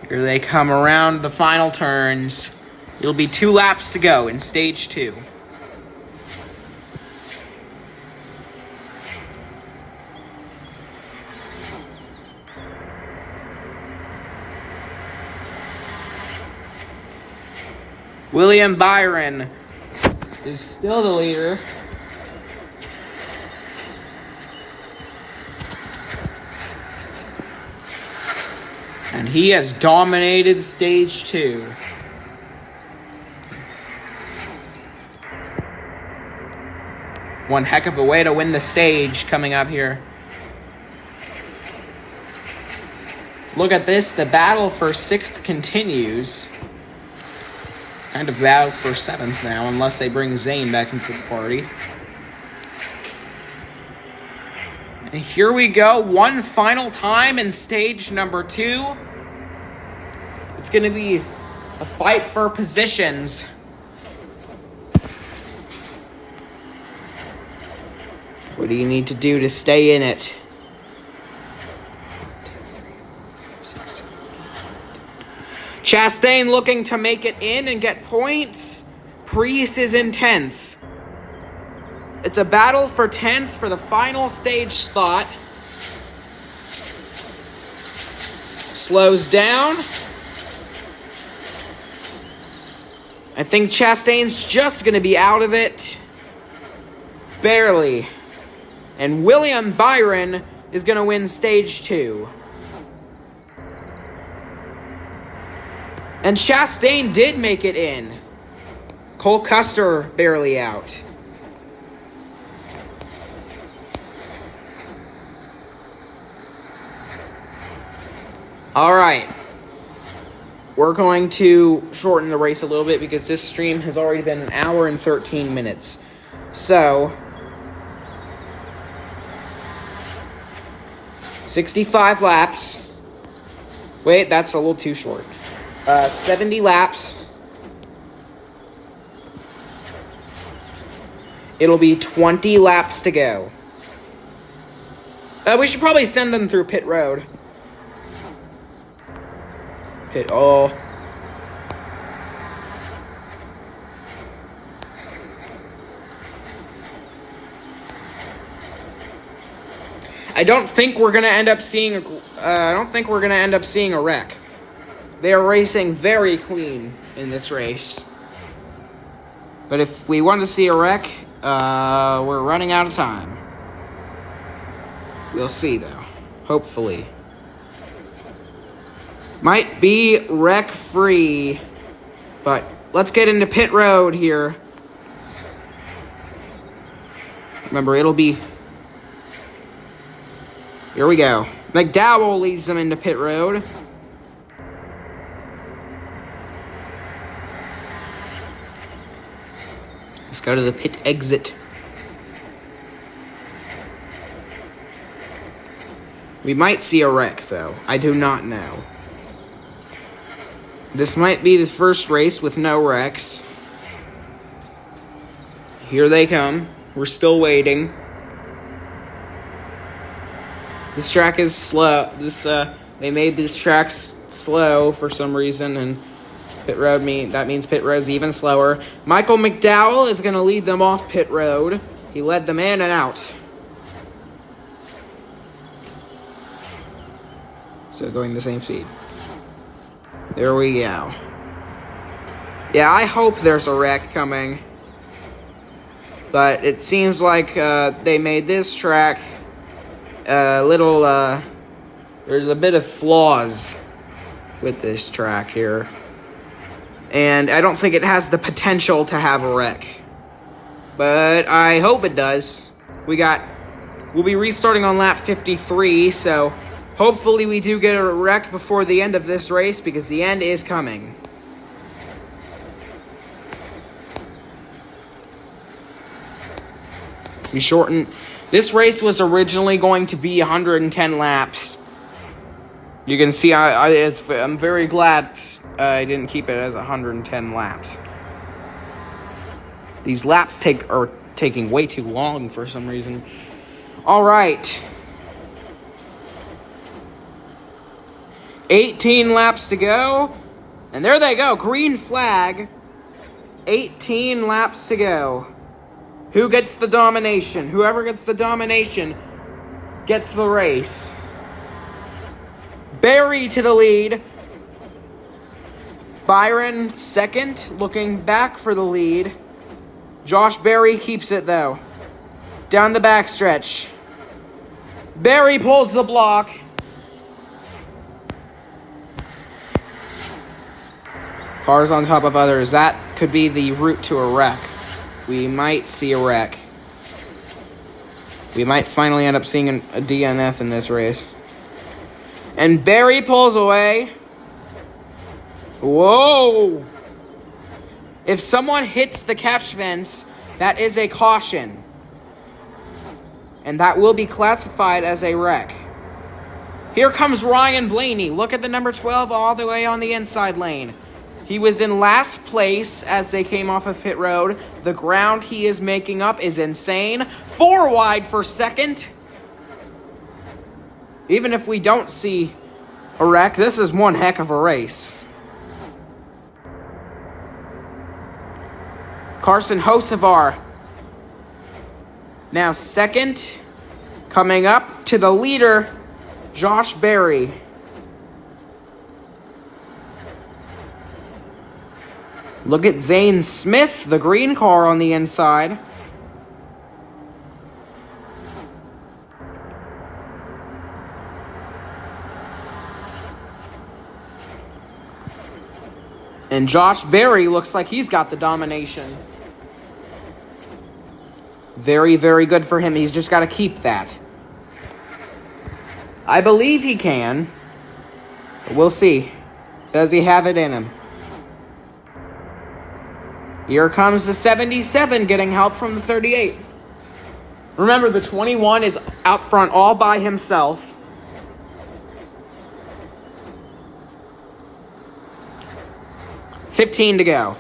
Here they come around the final turns. It'll be 2 laps to go in stage 2. William Byron is still the leader. And he has dominated stage 2. One heck of a way to win the stage coming up here. Look at this. The battle for 6th continues. Kind of battle for 7th now, unless they bring Zane back into the party. And here we go, one final time in stage number 2. It's going to be a fight for positions. What do you need to do to stay in it? Chastain looking to make it in and get points. Priest is in 10th. It's a battle for 10th for the final stage spot. Slows down. I think Chastain's just going to be out of it. Barely. And William Byron is going to win stage 2. And Chastain did make it in. Cole Custer barely out. All right. We're going to shorten the race a little bit because this stream has already been 1 hour and 13 minutes. So, 65 laps. Wait, that's a little too short. 70 laps. It'll be 20 laps to go. We should probably send them through pit road. Oh. I don't think we're gonna end up seeing. I don't think we're gonna end up seeing a wreck. They are racing very clean in this race. But if we want to see a wreck, we're running out of time. We'll see though. Hopefully. Might be wreck-free, but let's get into pit road here. Remember, it'll be... Here we go. McDowell leads them into pit road. Let's go to the pit exit. We might see a wreck, though. I do not know. This might be the first race with no wrecks. Here they come. We're still waiting. This track is slow. They made this track slow for some reason, and that means pit road's even slower. Michael McDowell is going to lead them off pit road. He led them in and out. So going the same speed. There we go. Yeah, I hope there's a wreck coming. But it seems like they made this track a little... there's a bit of flaws with this track here. And I don't think it has the potential to have a wreck. But I hope it does. We'll be restarting on lap 53, so... Hopefully we do get a wreck before the end of this race, because the end is coming. We shorten. This race was originally going to be 110 laps. You can see I'm very glad I didn't keep it as 110 laps. These laps are taking way too long for some reason. All right. 18 laps to go. And there they go. Green flag. 18 laps to go. Who gets the domination? Whoever gets the domination gets the race. Barry to the lead. Byron second, looking back for the lead. Josh Berry keeps it though. Down the backstretch. Berry pulls the block. Cars on top of others. That could be the route to a wreck. We might see a wreck. We might finally end up seeing a DNF in this race. And Berry pulls away. Whoa! If someone hits the catch fence, that is a caution. And that will be classified as a wreck. Here comes Ryan Blaney. Look at the number 12 all the way on the inside lane. He was in last place as they came off of pit road. The ground he is making up is insane. 4 wide for second. Even if we don't see a wreck, this is one heck of a race. Carson Hocevar now second. Coming up to the leader, Josh Berry. Look at Zane Smith, the green car on the inside. And Josh Berry looks like he's got the domination. Very, very good for him. He's just got to keep that. I believe he can. But we'll see. Does he have it in him? Here comes the 77 getting help from the 38. Remember, the 21 is out front all by himself. $15 to go.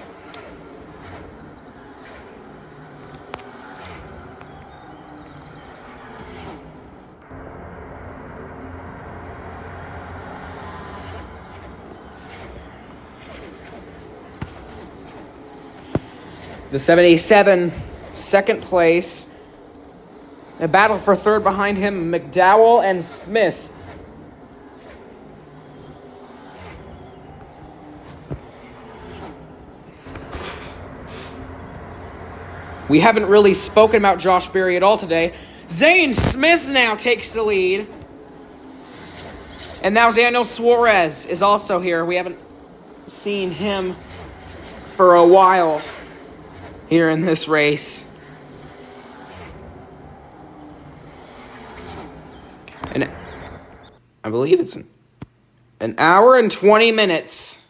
The 77, second place. A battle for third behind him, McDowell and Smith. We haven't really spoken about Josh Berry at all today. Zane Smith now takes the lead. And now Daniel Suarez is also here. We haven't seen him for a while here in this race. And I believe it's an hour and 20 minutes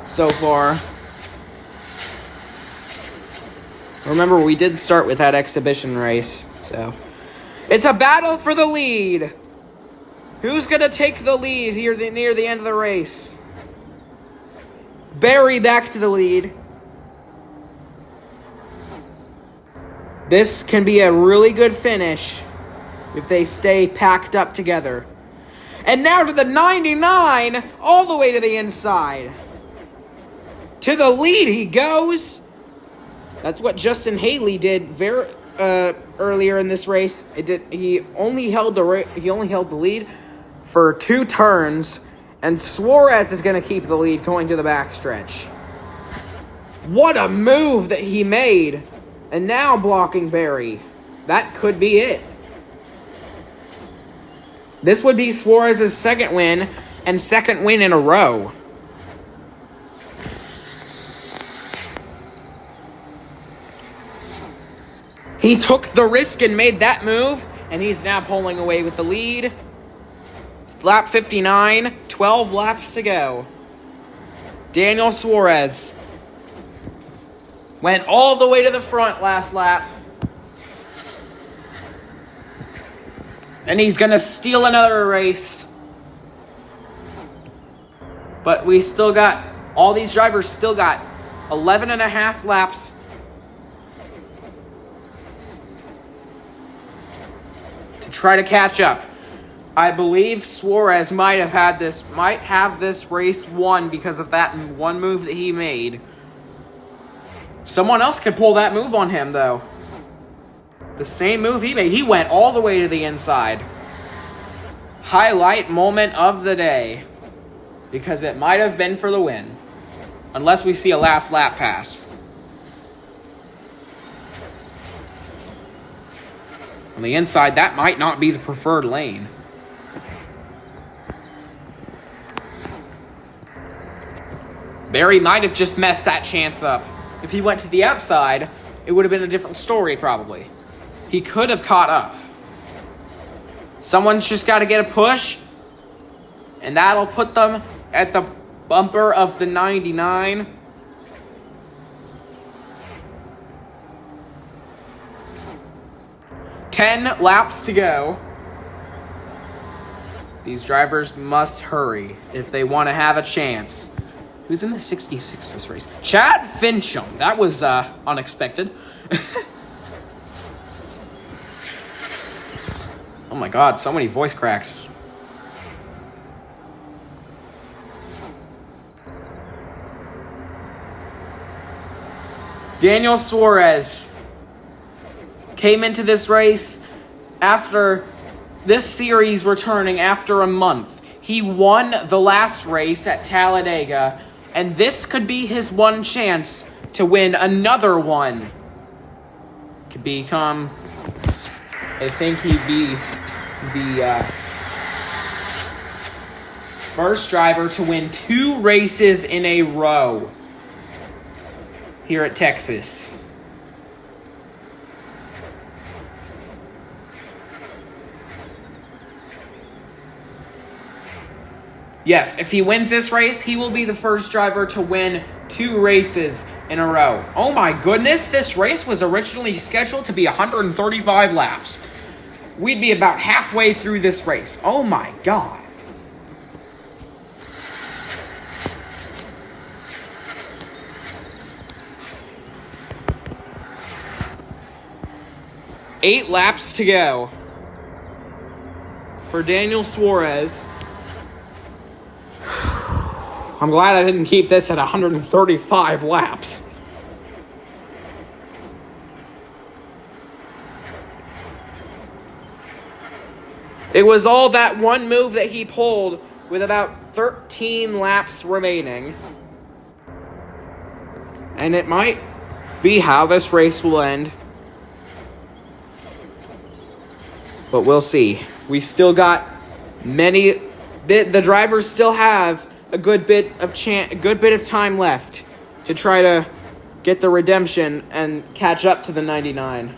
so far. Remember, we did start with that exhibition race, so it's a battle for the lead. Who's going to take the lead here near the end of the race? Berry back to the lead. This can be a really good finish if they stay packed up together. And now to the 99, all the way to the inside. To the lead he goes. That's what Justin Haley did earlier in this race. He only held the lead for 2 turns, and Suarez is going to keep the lead going to the backstretch. What a move that he made! And now blocking Berry. That could be it. This would be Suarez's second win, and second win in a row. He took the risk and made that move, and he's now pulling away with the lead. Lap 59, 12 laps to go. Daniel Suarez went all the way to the front last lap. And he's going to steal another race. But we still got, all these drivers still got 11 and a half laps to try to catch up. I believe Suarez might have this race won because of that one move that he made. Someone else could pull that move on him, though. The same move he made. He went all the way to the inside. Highlight moment of the day. Because it might have been for the win. Unless we see a last lap pass. On the inside, that might not be the preferred lane. Barry might have just messed that chance up. If he went to the outside, it would have been a different story, probably. He could have caught up. Someone's just got to get a push, and that'll put them at the bumper of the 99. Ten laps to go. These drivers must hurry if they want to have a chance. Who's in the 66 this race? Chad Fincham. That was unexpected. Oh my god, so many voice cracks. Daniel Suarez came into this race after this series returning after a month. He won the last race at Talladega, and this could be his one chance to win another one. Could become, I think he'd be the first driver to win 2 races in a row here at Texas. Yes, if he wins this race, he will be the first driver to win 2 races in a row. Oh my goodness, this race was originally scheduled to be 135 laps. We'd be about halfway through this race. Oh my god. Eight laps to go for Daniel Suarez. I'm glad I didn't keep this at 135 laps. It was all that one move that he pulled with about 13 laps remaining. And it might be how this race will end. But we'll see. We still got many. The drivers still have a good bit of time left to try to get the redemption and catch up to the 99.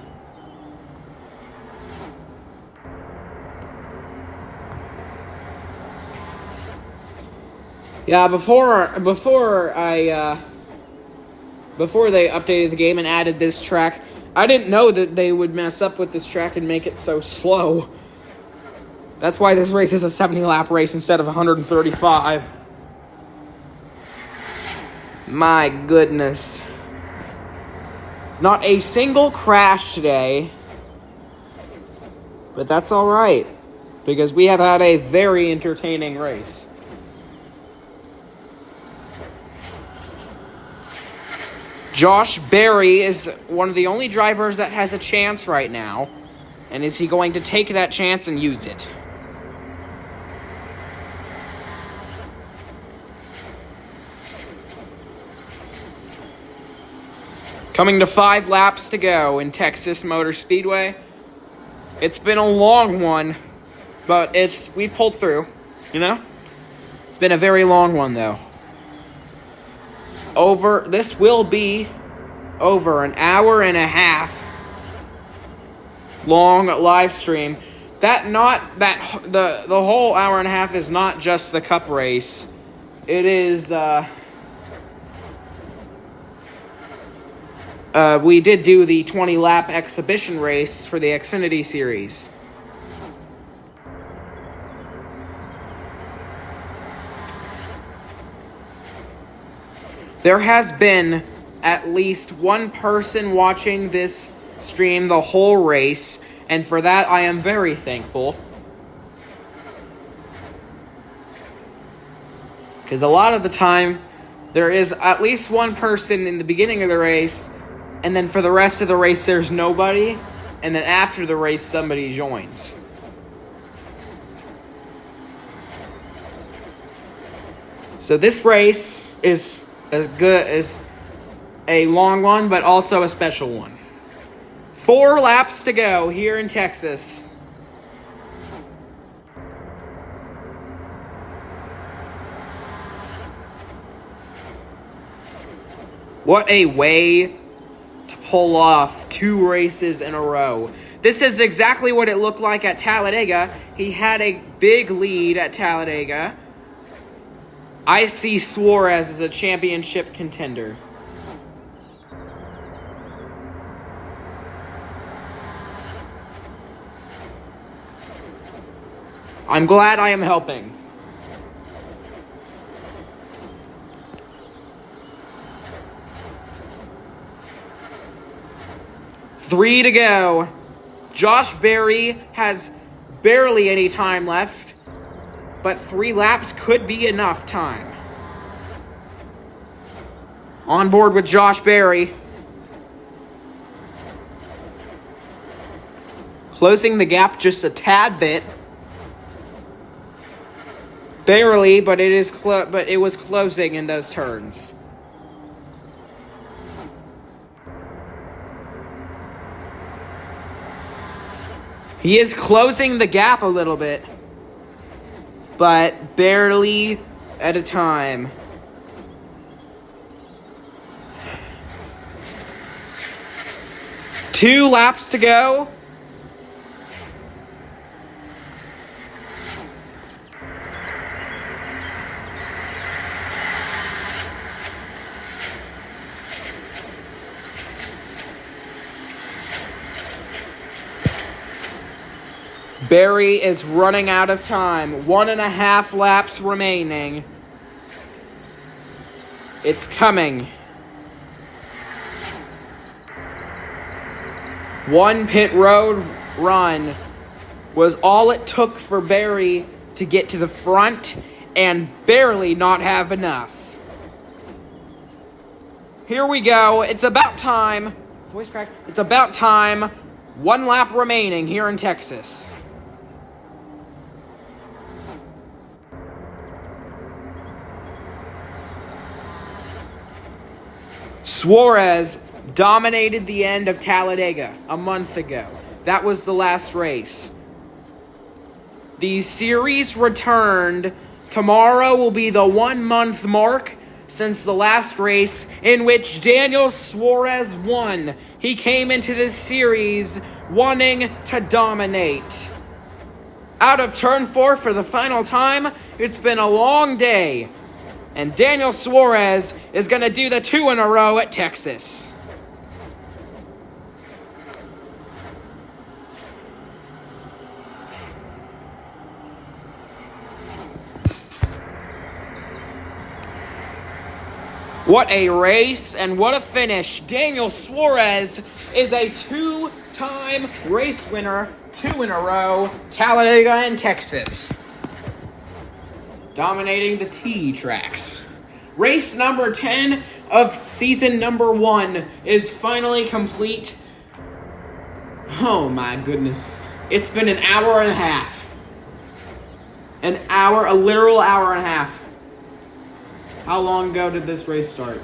Yeah, before they updated the game and added this track, I didn't know that they would mess up with this track and make it so slow. That's why this race is a 70-lap race instead of 135. My goodness. Not a single crash today. But that's alright, because we have had a very entertaining race. Josh Berry is one of the only drivers that has a chance right now. And is he going to take that chance and use it? Coming to 5 laps to go in Texas Motor Speedway. It's been a long one, but we pulled through, you know? It's been a very long one, though. This will be over an hour and a half long live stream. The whole hour and a half is not just the Cup race. It is, we did do the 20-lap exhibition race for the Xfinity Series. There has been at least one person watching this stream the whole race, and for that I am very thankful. Because a lot of the time, there is at least one person in the beginning of the race, and then for the rest of the race, there's nobody, and then after the race, somebody joins. So this race is as good as a long one, but also a special one. 4 laps to go here in Texas. What a way to pull off 2 races in a row. This is exactly what it looked like at Talladega. He had a big lead at Talladega. I see Suarez as a championship contender. I'm glad I am helping. Three to go. Josh Berry has barely any time left, but 3 laps could be enough time. On board with Josh Berry. Closing the gap just a tad bit. Barely, but it was closing in those turns. He is closing the gap a little bit, but barely at a time. Two laps to go. Barry is running out of time. 1.5 laps remaining. It's coming. One pit road run was all it took for Barry to get to the front and barely not have enough. Here we go. It's about time. Voice crack. It's about time. 1 lap remaining here in Texas. Suarez dominated the end of Talladega a month ago. That was the last race. The series returned. Tomorrow will be the 1-month mark since the last race in which Daniel Suarez won. He came into this series wanting to dominate. Out of turn 4 for the final time. It's been a long day. And Daniel Suarez is going to do the 2 in a row at Texas. What a race and what a finish. Daniel Suarez is a 2-time race winner, 2 in a row, Talladega and Texas. Dominating the T tracks. Race number 10 of season number 1 is finally complete. Oh my goodness. It's been an hour and a half. A literal hour and a half. How long ago did this race start?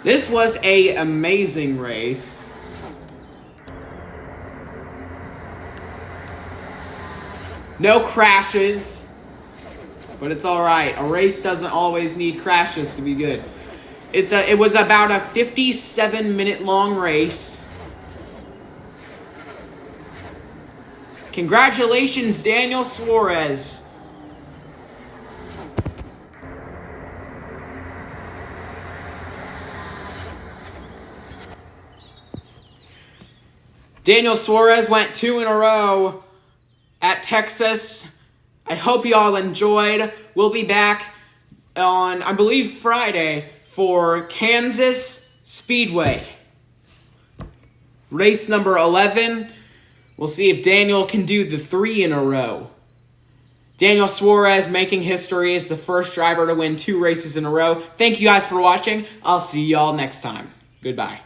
This was an amazing race. No crashes, but it's all right. A race doesn't always need crashes to be good. It was about a 57-minute long race. Congratulations, Daniel Suarez. Daniel Suarez went 2 in a row at Texas. I hope you all enjoyed. We'll be back on, I believe, Friday for Kansas Speedway. Race number 11. We'll see if Daniel can do the 3 in a row. Daniel Suarez making history as the first driver to win 2 races in a row. Thank you guys for watching. I'll see y'all next time. Goodbye.